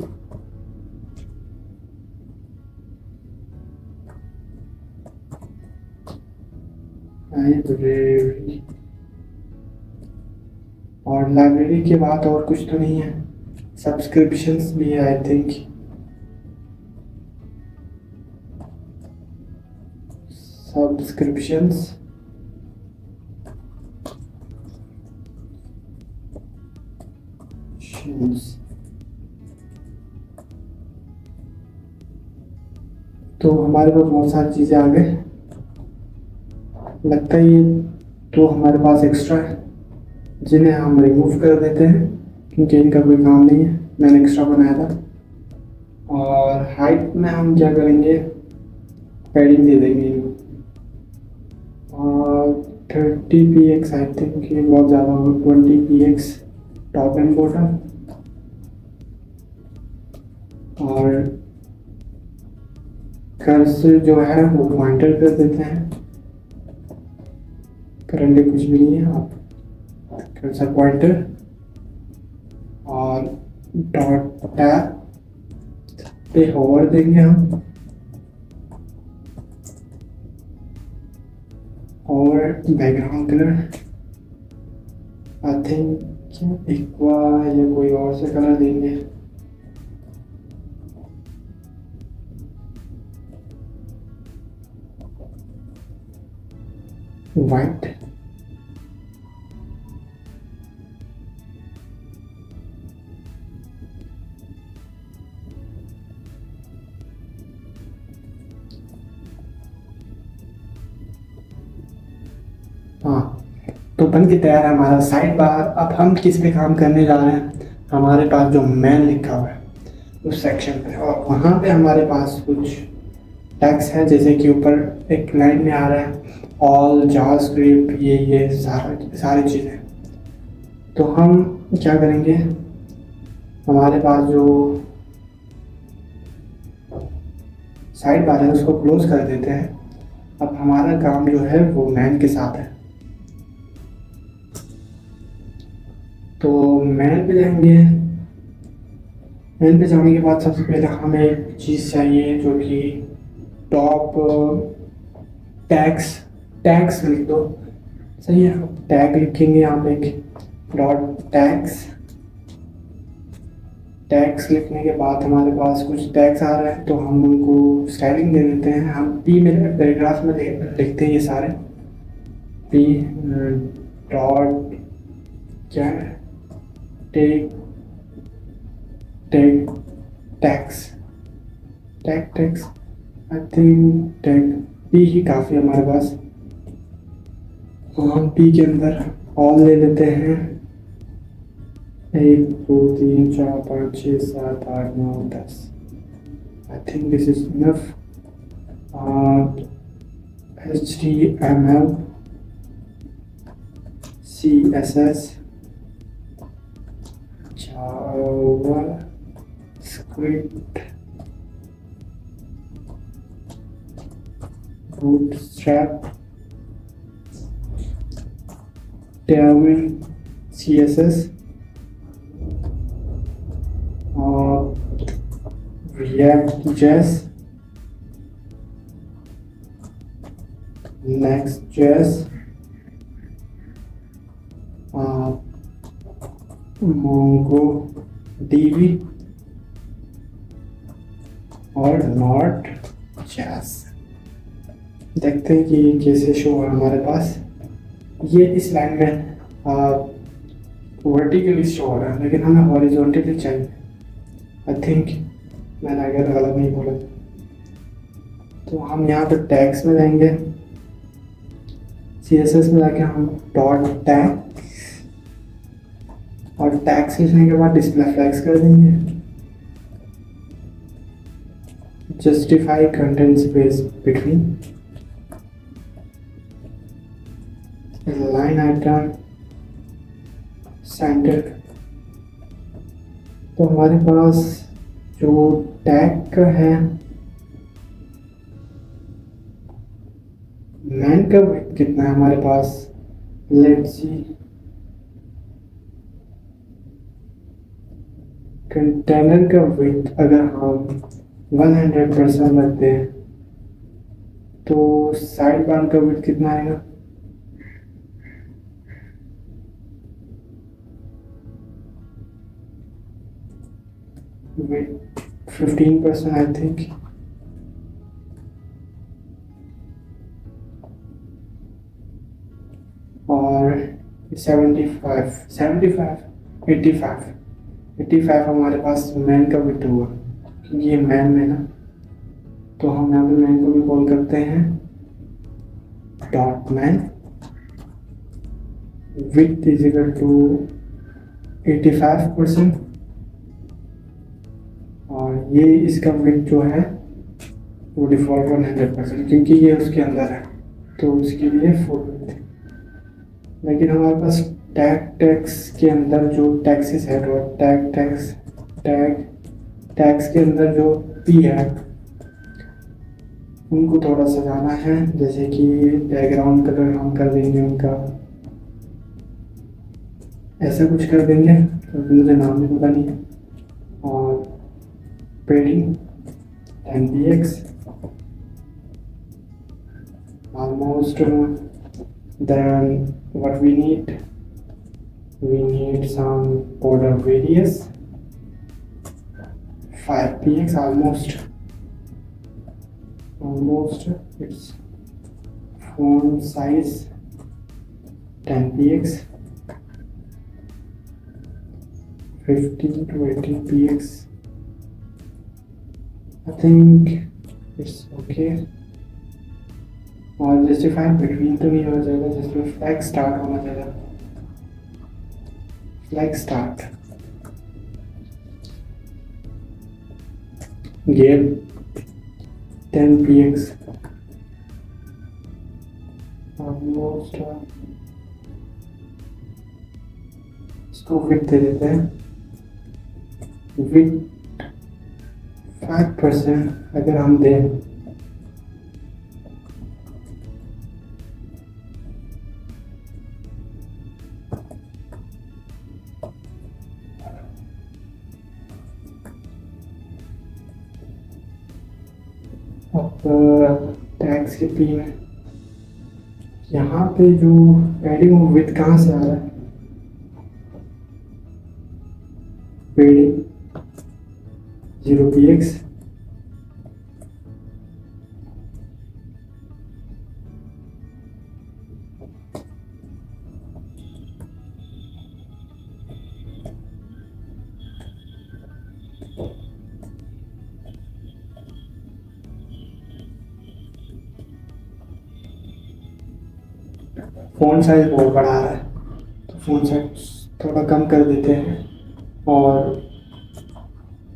और लाइब्रेरी के बाद और कुछ तो नहीं है। सब्सक्रिप्शंस भी है आई थिंक, सब्सक्रिप्शंस, तो हमारे पास बहुत सारी चीज़ें आ गए। लगता है ये तो हमारे पास एक्स्ट्रा है जिन्हें हम रिमूव कर देते हैं क्योंकि इनका कोई काम नहीं है, मैंने एक्स्ट्रा बनाया था। और हाइट में हम क्या करेंगे, पैडिंग दे देंगे इनको। और 30px आई थिंक ये बहुत ज़्यादा होगा, 20px टॉप एंड बॉटम। और कर्सर जो है वो पॉइंटर कर देते हैं, करंटली कुछ भी नहीं है, आप कर्सर पॉइंटर। और डॉट टैब पे होवर देंगे हम, और background colour I think aqua या कोई और से कलर देंगे। वाइट, हाँ तो बन के तैयार है हमारा साइड बार। अब हम किस पे काम करने जा रहे हैं, हमारे पास जो मैन लिखा हुआ है उस सेक्शन पे, और वहाँ पे हमारे पास कुछ टैग्स हैं, जैसे कि ऊपर एक लाइन में आ रहा है ऑल जावास्क्रिप्ट, ये सारी चीज़ें। तो हम क्या करेंगे, हमारे पास जो साइड बार है उसको क्लोज कर देते हैं। अब हमारा काम जो है वो मैन के साथ है। तो मैन पे जाएंगे, मैन पे जाने के बाद सबसे पहले हमें एक चीज़ चाहिए जो कि टॉप टैग्स लिख दो, सही है। टैग लिखेंगे यहाँ पे एक डॉट टैग्स लिखने के बाद हमारे पास कुछ टैग्स आ रहे हैं तो हम उनको स्टाइलिंग दे देते हैं। हम पी में पैराग्राफ में लिखते हैं ये सारे, पी डॉट क्या है, tags I think tag P ही काफ़ी हमारे पास। तो हम पी के अंदर ऑल ले लेते हैं, 1 2 3 4 5 6 7 8 9 10। आई think this is enough. HTML, CSS, JavaScript, Bootstrap, Tailwind, CSS, React.js, Next.js, MongoDB और Node.js। देखते हैं कि ये कैसे शो है हमारे पास। ये इस लाइन में वर्टिकली शो हो रहा है, लेकिन हमें हॉरिजॉन्टली चाहिए। आई थिंक मैंने अगर गलत नहीं बोला तो हम यहाँ पे टैग्स में जाएंगे, CSS में जाके हम डॉट टैग और टैग्स लिखने के बाद डिस्प्ले फ्लैग्स कर देंगे। Justify content space between line item centre. तो हमारे पास जो टैग का है, मैन का विड्थ कितना है हमारे पास, लेट्स सी। कंटेनर का विड्थ अगर हम 100% रखते हैं तो साइड बार का विड्थ कितना आएगा, विड्थ 15% आई थिंक। और 85 हमारे पास मैन का विड्थ हुआ, क्योंकि ये मैन में ना, तो हम यहाँ पे मैन को भी कॉल करते हैं dot main width is equal to 85%। और ये इसका विड्थ जो है वो डिफॉल्ट 100%, क्योंकि ये उसके अंदर है तो उसके लिए फुल विड्थ। लेकिन हमारे पास टैग्स के अंदर जो टैक्सेस है, तो टैग्स के अंदर जो पी है उनको थोड़ा सजाना है, जैसे कि बैकग्राउंड कलर हम कर देंगे उनका, ऐसा कुछ कर देंगे, तो मुझे नाम भी पता नहीं है। और पेडिंग 10px almost। then what we need some border radius 5px, almost its font size 10px, 15 to 18px, I think it's okay। और जस्टिफाई बिटवीन तो नहीं होना चाहिए, जिसमें फ्लैग स्टार्ट होना चाहिए, flag start. Game 10px, almost इसको विड्थ दे देते हैं, विड्थ 5% अगर हम दें टैक्स के पी में, यहाँ पे जो पैडिंग विड्थ कहाँ से आ रहा है, पैडिंग 0px, फ़ॉन्ट साइज बहुत बड़ा है तो फ़ॉन्ट साइज थोड़ा कम कर देते हैं। और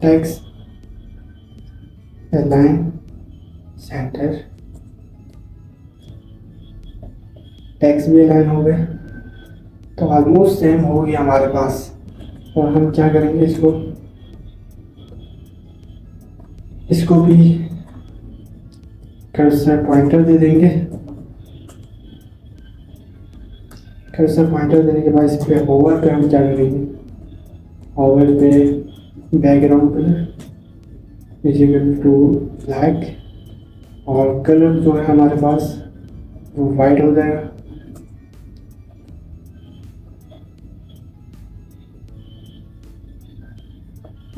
टेक्स्ट अलाइन सेंटर, टेक्स्ट भी अलाइन हो गए, तो ऑलमोस्ट सेम हो गया हमारे पास। और हम क्या करेंगे, इसको भी कर्सर पॉइंटर दे देंगे, कर्सर पॉइंटर देने के बाद इस पे होवर पे हम क्या करेंगे, होवर पे background colour is equal to black और कलर जो है हमारे पास वो वाइट हो जाएगा।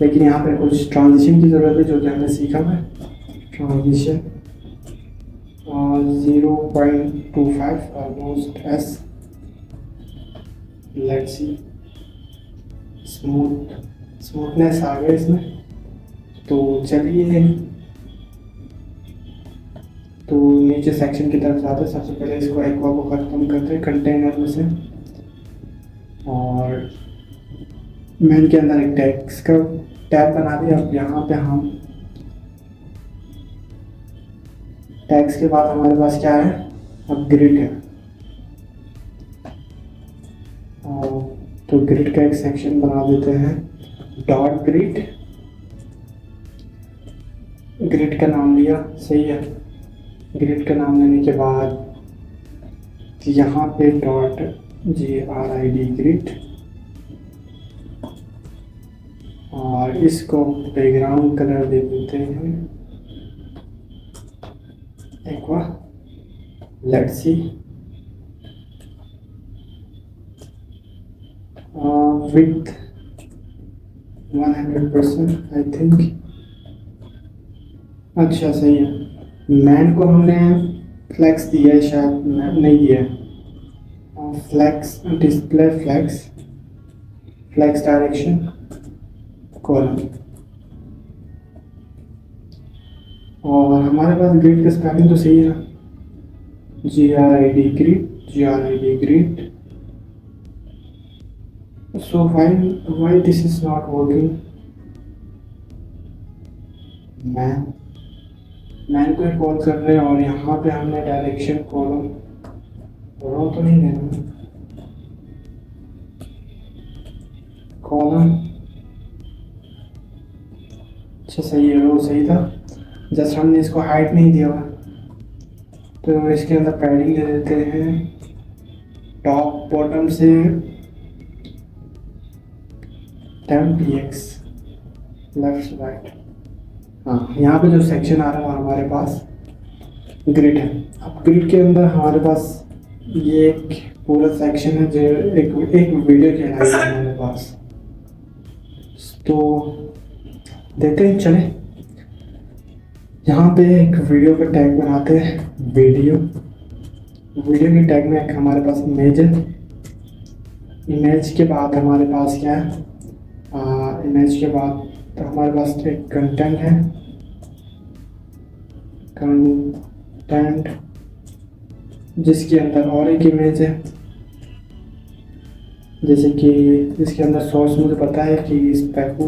लेकिन यहाँ पे कुछ ट्रांजिशन की ज़रूरत है जो कि हमने सीखा है। Transition 0.25 almost S. Let's see, smoothness आ गया इसमें। तो चलिए तो नीचे सेक्शन की तरफ आते हैं। सबसे पहले इसको एक्वा को खत्म करते हैं कंटेनर में से और मेन के अंदर एक टेक्स्ट का टैब बना दिया। अब यहाँ पे हम टैक्स के बाद हमारे पास क्या है, अब ग्रिड है। तो ग्रिड का एक सेक्शन बना देते हैं, डॉट ग्रिड। ग्रिड का नाम लिया, सही है। ग्रिड का नाम लेने के बाद यहाँ पे डॉट GRID ग्रिड और इसको बैकग्राउंड कलर दे देते हैं aqua. Let's see, with 100% I think. अच्छा सही है। मैन को हमने फ्लैक्स दिया है, शायद नहीं दिया है। Flex display flex direction column. और हमारे पास ग्रिड का स्पेलिंग तो सही है, GRID grid. So why this is not working. Man को कॉल कर रहे हैं और यहाँ पे हमने डायरेक्शन कॉलम रो तो नहीं देना, कॉलम। अच्छा सही है, रो सही था, जस्ट हमने इसको हाइट नहीं दिया हुआ। तो इसके अंदर पैडिंग दे देते हैं टॉप बॉटम से 10 px लेफ्ट राइट। हाँ, यहाँ पे जो सेक्शन आ रहा है हमारे पास ग्रिड है। अब ग्रिड के अंदर हमारे पास ये एक पूरा सेक्शन है जो एक वीडियो कहलाई है हमारे पास। तो देखते हैं, चले यहाँ पे एक वीडियो का टैग बनाते हैं। वीडियो के टैग में एक हमारे पास इमेज है। इमेज के बाद हमारे पास क्या है, इमेज के बाद तो हमारे पास एक कंटेंट है। कंटेंट जिसके अंदर और एक इमेज है, जैसे कि इसके अंदर सोर्स मुझे पता है कि इस पैको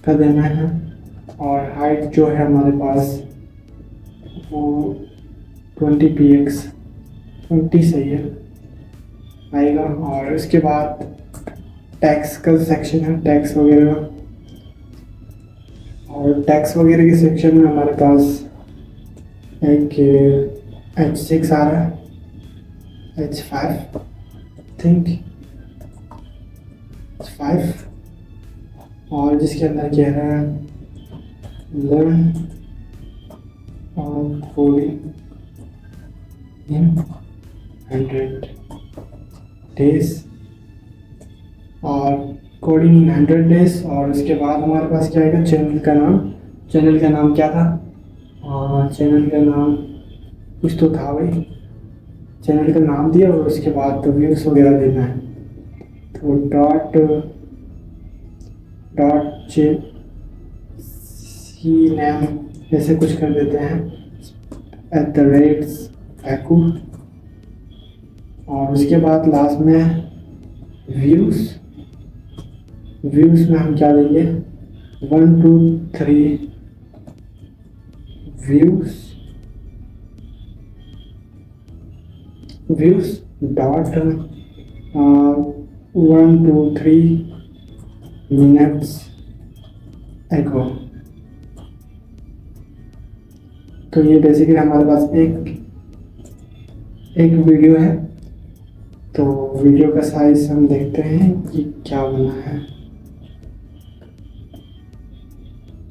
का देना है और हाइट जो है हमारे पास वो 20 px 20 सही है आएगा। और इसके बाद टैक्स का सेक्शन है, टैक्स वगैरह। और टैक्स वगैरह के सेक्शन में हमारे पास एक H6 आ रहा है, H5 थिंक, H5। और जिसके अंदर कह रहा है लर्न और कोडिंग इन 100 days और कोडिंग इन 100 days। और उसके बाद हमारे पास क्या आएगा, चैनल का नाम क्या था, चैनल का नाम कुछ तो था भाई। चैनल का नाम दिया और उसके बाद तो व्यूज वगैरह देना है। तो डॉट सी नेम ऐसे कुछ कर देते हैं @पैकू। और उसके बाद लास्ट में व्यूज में हम क्या देंगे, 1 2 3 व्यूज डॉट 1 2 3 मिनट्स एगो। तो ये बेसिकली हमारे पास एक वीडियो है तो वीडियो का साइज हम देखते हैं कि क्या बना है।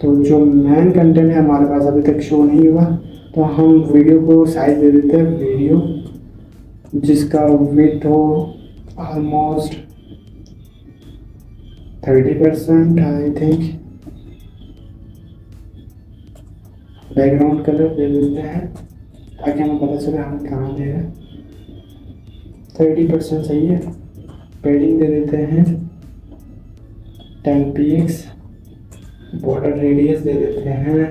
तो जो मेन कंटेंट है हमारे पास अभी तक शो नहीं हुआ, तो हम वीडियो को साइज दे देते हैं वीडियो, जिसका विड्थ हो almost 30% I think. Background colour दे देते हैं ताकि हमें पता चले हम कहाँ दे रहे हैं। 30% सही है। पेडिंग दे देते हैं 10 px। बॉर्डर रेडियस दे देते हैं,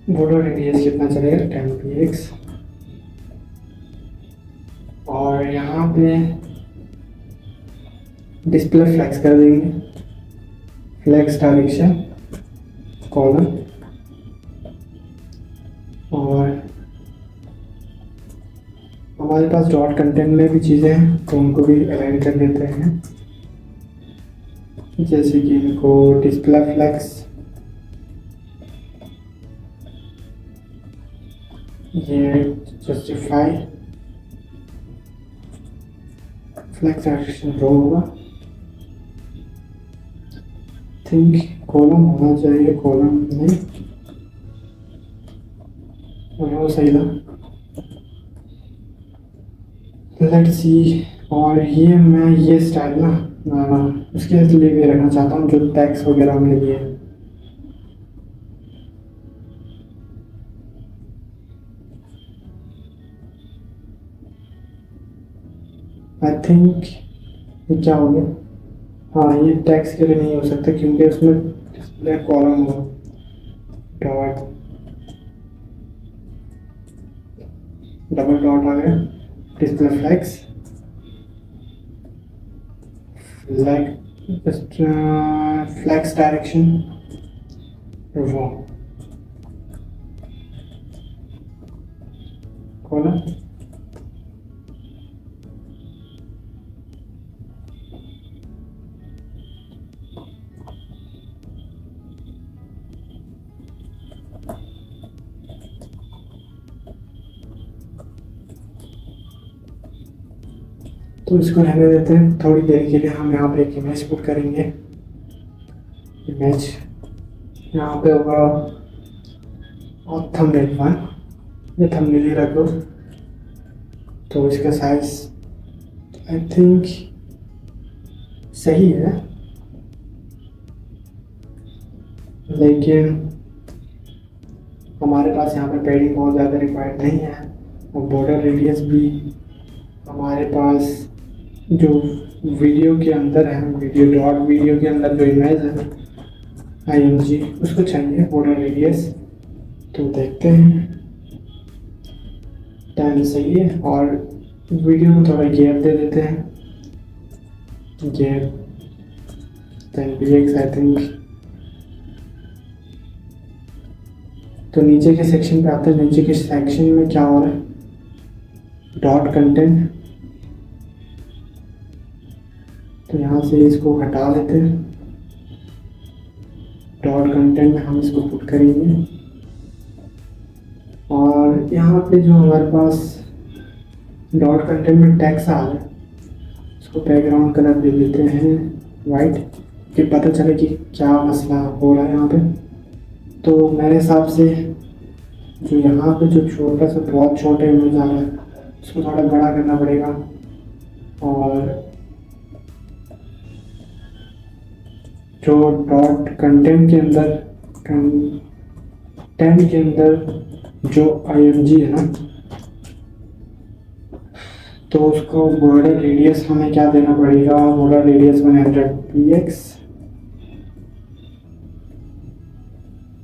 बॉर्डर रेडियस कितना चलेगा 10 px। और यहाँ पे डिस्प्ले फ्लैक्स कर देंगे, फ्लैक्स डायरेक्शन कॉलम। और हमारे पास डॉट कंटेंट में भी चीज़ें हैं तो उनको भी अलाइन कर देते हैं, जैसे कि इनको डिस्प्ले फ्लैक्स, ये जस्टिफाई फ्लैक्स डायरेक्शन रो होगा, थिंक कॉलम होना चाहिए, कॉलम नहीं वो सही था। Let's see. और ये मैं ये स्टाइल ना उसके लिए भी रखना चाहता हूँ जो टैक्स वगैरह हमने लिए। आई थिंक ये क्या हो गया, हाँ ये टैक्स के लिए नहीं हो सकता क्योंकि उसमें डिस्प्ले कॉलम हो। डॉट डबल डॉट आ गया, डिस्प्ले फ्लैक्स फ्लैक्स डायरेक्शन वो कॉलम। तो इसको रहने देते हैं थोड़ी देर के लिए। हम यहाँ पे एक इमेज पुट करेंगे, इमेज यहाँ पे होगा और थंबनेल 1, ये थंबनेल ही रख दो। तो इसका साइज आई थिंक सही है, लेकिन हमारे पास यहाँ पे पेडिंग बहुत ज़्यादा रिक्वायर्ड नहीं है। और बॉर्डर रेडियस भी हमारे पास जो वीडियो के अंदर है, वीडियो डॉट वीडियो के अंदर जो इमेज है IMG उसको चाहिए बॉर्डर रेडियस। तो देखते हैं 10 सही है। और वीडियो को थोड़ा गैप दे देते हैं, गैप 10 px आई थिंक। तो नीचे के सेक्शन पे आते हैं, नीचे के सेक्शन में क्या हो रहा है, डॉट कंटेंट। तो यहाँ से इसको हटा देते हैं, डॉट कंटेंट में हम इसको पुट करेंगे। और यहाँ पे जो हमारे पास डॉट कंटेंट में टेक्स्ट आ रहा है उसको बैकग्राउंड कलर दे देते हैं वाइट, कि पता चले कि क्या मसला हो रहा है यहाँ पे। तो मेरे हिसाब से जो यहाँ पे जो छोटा सा बहुत छोटा इमेज आ रहा है उसको थोड़ा बड़ा करना पड़ेगा। और जो डॉट कंटेंट के अंदर कंटेंट के अंदर जो IMG है ना, तो उसको बॉर्डर रेडियस हमें क्या देना पड़ेगा, बॉर्डर रेडियस 100 px।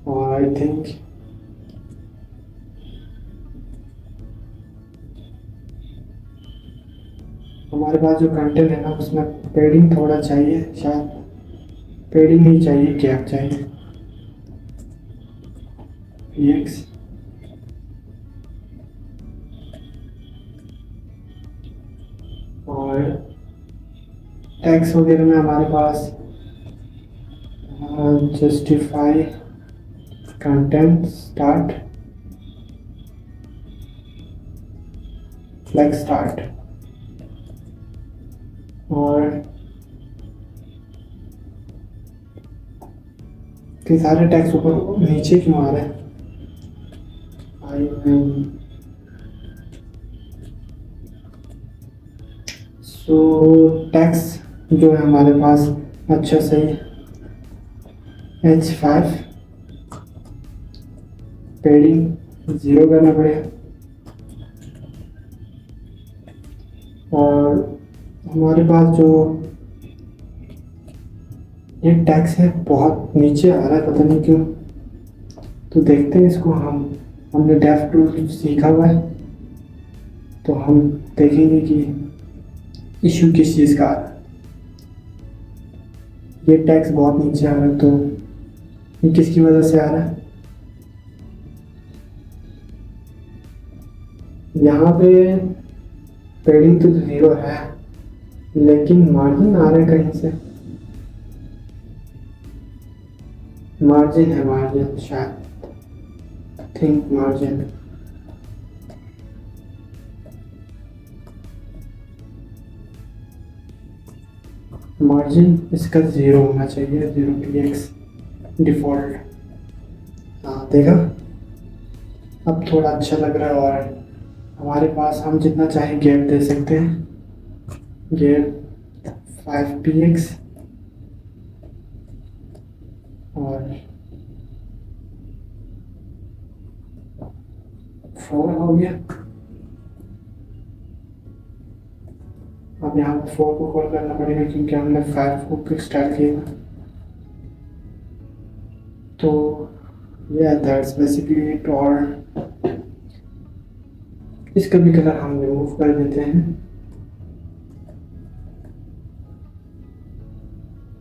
और आई थिंक हमारे पास जो कंटेंट है ना उसमें पेडिंग थोड़ा चाहिए, शायद पेडिंग नहीं चाहिए, गैप चाहिए px। और टैक्स वगैरह में हमारे पास justify content start flex start. और कि सारे टैक्स ऊपर नीचे क्यों आ रहे हैं? सो टैक्स जो है हमारे पास अच्छा सही H5 पेडिंग 0 करना पड़ेगा। और हमारे पास जो ये टैक्स है बहुत नीचे आ रहा है, पता नहीं क्यों। तो देखते हैं इसको। हमने डेफ टूल सीखा हुआ है, तो हम देखेंगे कि इशू किस चीज़ का आ रहा है। ये टैक्स बहुत नीचे आ रहा है, तो ये किसकी वजह से आ रहा है? यहाँ पे पेडिंग तो 0 है, लेकिन मार्जिन आ रहा है कहीं से। मार्जिन है, मार्जिन शायद, थिंक मार्जिन। मार्जिन इसका 0 होना चाहिए, 0px डिफॉल्ट। हाँ देखा, अब थोड़ा अच्छा लग रहा है। और हमारे पास हम जितना चाहे गैप दे सकते हैं। गैप 5px और 4 हो गया। अब यहाँ पे 4 को कॉल करना पड़ेगा, क्योंकि हमने 5 को किक स्टार्ट किया। तो yeah, that's basically it। और इसका भी कलर हम रिमूव कर देते हैं।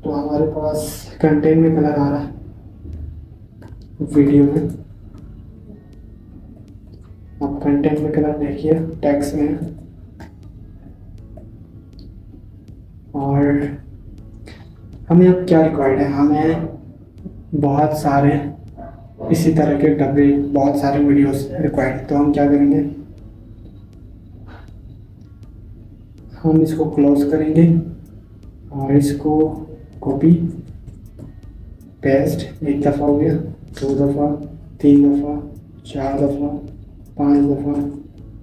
तो हमारे पास कंटेंट में कलर आ रहा है वीडियो में। अब कंटेंट में कलर देखिए, टेक्स्ट में। और हमें अब क्या रिक्वायर्ड है? हमें बहुत सारे इसी तरह के डब्बे, बहुत सारे वीडियोस रिक्वायर्ड है। तो हम क्या करेंगे, हम इसको क्लोज करेंगे और इसको कॉपी पेस्ट। एक दफ़ा हो गया, 2 दफ़ा, 3 दफ़ा, 4 दफ़ा, 5 दफ़ा,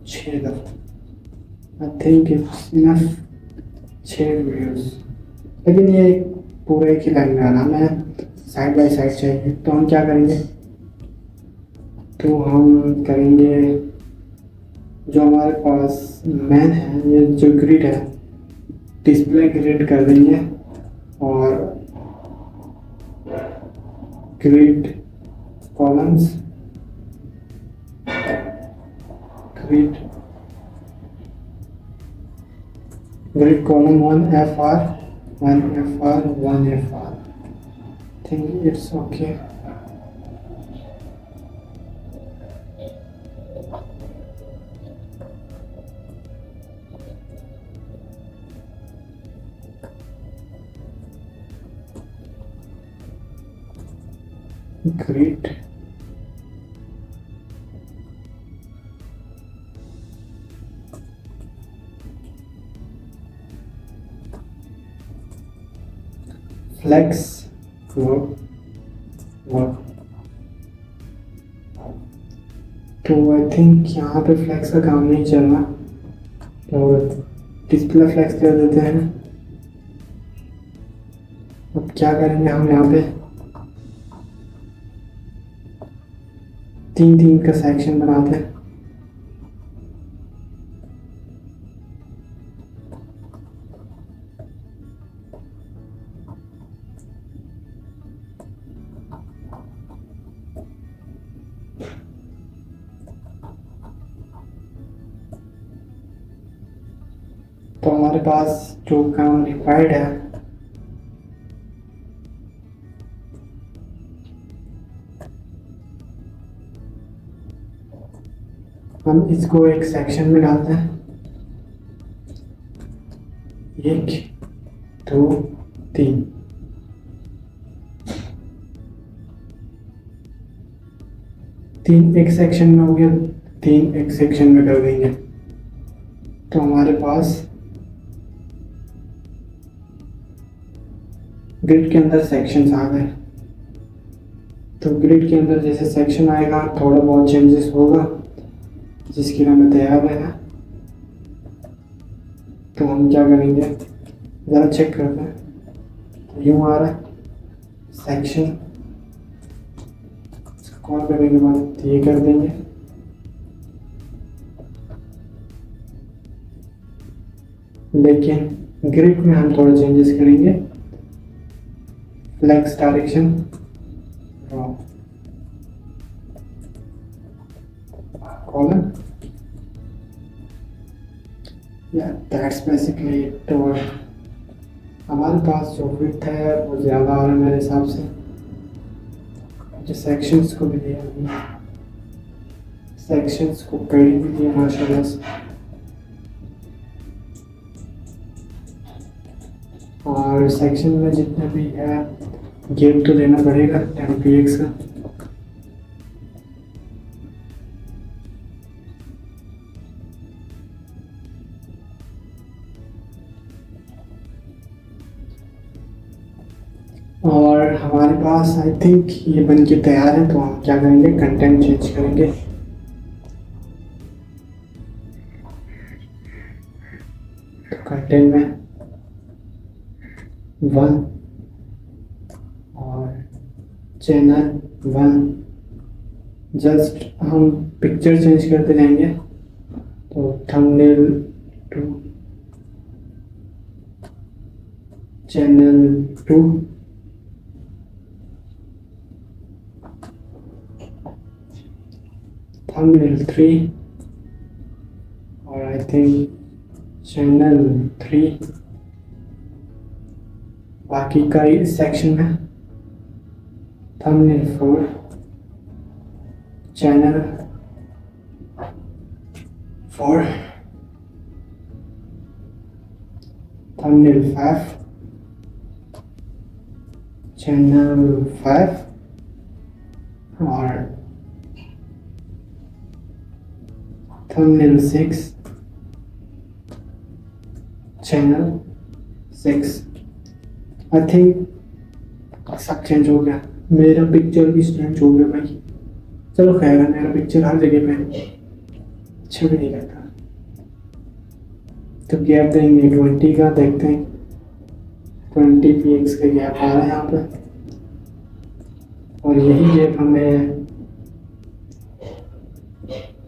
6 दफ़ा। I think it's enough 6 videos. लेकिन ये पूरा एक ही लाइन में आना, हमें साइड बाय साइड चाहिए। तो हम क्या करेंगे, तो हम करेंगे जो हमारे पास मैन है, ये जो ग्रिड है, डिस्प्ले ग्रिड कर देंगे। और grid columns, grid column 1 FR 1 FR 1 FR। Think it's okay. Grid flex work. तो आई थिंक यहाँ पे फ्लेक्स का काम नहीं चल रहा, तो डिस्प्ले फ्लेक्स कर देते हैं। अब क्या करेंगे, हम यहाँ पे 3 का सेक्शन बनाते हैं। तो हमारे पास जो काम रिक्वायर्ड है, हम इसको एक सेक्शन में डालते हैं। 1 2 3। तीन एक सेक्शन में हो गया, 3 एक सेक्शन में कर देंगे। तो हमारे पास ग्रिड के अंदर सेक्शंस आ गए। तो ग्रिड के अंदर जैसे सेक्शन आएगा थोड़ा बहुत चेंजेस होगा जिसके लिए हमें तैयार रहना। तो हम क्या करेंगे, ज़रा चेक करते हैं। तो यूँ आ रहा है सेक्शन, कॉल करने के बाद ये कर देंगे। लेकिन ग्रिड में हम थोड़ा चेंजेस करेंगे। फ्लेक्स डायरेक्शन कॉलम, या दैट्स बेसिकली इट। और हमारे पास जो विड्थ है वो ज़्यादा आ रहा है मेरे हिसाब से। जो सेक्शंस को भी दिया हमने, सेक्शंस को पैडिंग भी दिया माशाल्लाह से। और सेक्शन में जितने भी है गेप तो देना पड़ेगा 10px का। और हमारे पास आई थिंक ये बन के तैयार है। तो हम क्या करेंगे, कंटेंट चेंज करेंगे। तो कंटेंट में 1 और चैनल 1, जस्ट हम पिक्चर चेंज करते जाएंगे। तो थंबनेल 2, चैनल 2, थंबनेल 3 और आई थिंक चैनल 3। बाकी का इस सेक्शन में थंबनेल 4, चैनल 4, थंबनेल 5, चैनल 5 और थंबनेल 6, चैनल 6। आई थिंक सब चेंज हो गया। मेरा पिक्चर भी चेंज हो गया भाई। चलो खैर है, मेरा पिक्चर हर जगह पे अच्छा भी नहीं लगता। तो गैप देंगे 20 का, देखते हैं 20px का गैप आ रहा है यहाँ पे। और यही गैप हमें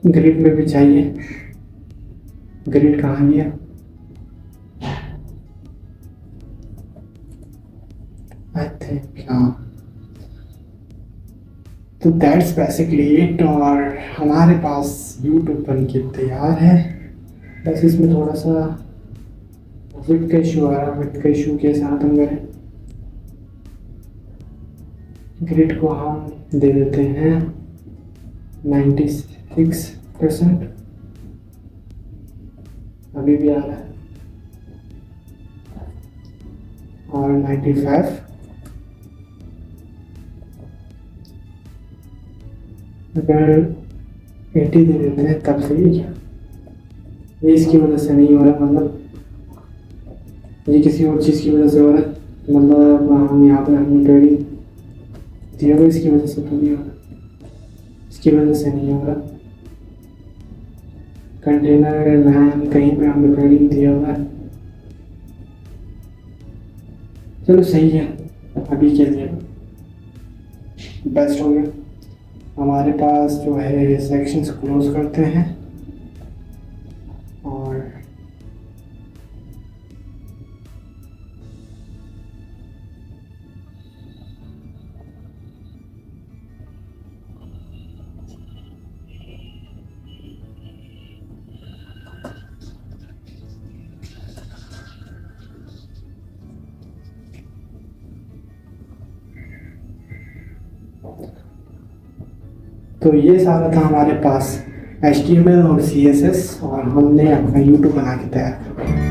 ग्रिड में भी चाहिए। ग्रिड कहाँ गया? आई थिंक हाँ। तो दैट्स बेसिकली इट। और हमारे पास यूट्यूब बन के तैयार है। बस इसमें थोड़ा सा विड्थ का इशू आ रहा है। विड्थ का इशू कैसे खत्म करें? ग्रिड को हम दे देते हैं 96%। अभी भी आ रहा है। और 95। अगर 80 दे देते हैं तब सही है। ये इसकी वजह से नहीं हो रहा, मतलब ये किसी और चीज़ की वजह से हो रहा है। मतलब हम यहाँ पर हमने ट्रेडिंग दिया हुआ, इसकी वजह से तो नहीं हो रहा। इसकी वजह से नहीं हो रहा। कंटेनर मैन कहीं पे हमने ट्रेडिंग दिया हुआ है। चलो सही है, अभी के लिए बेस्ट हो गया। हमारे पास जो है सेक्शंस क्लोज करते हैं। और तो ये सारा था हमारे पास HTML और CSS, और हमने अपना YouTube बना के तैयार किया।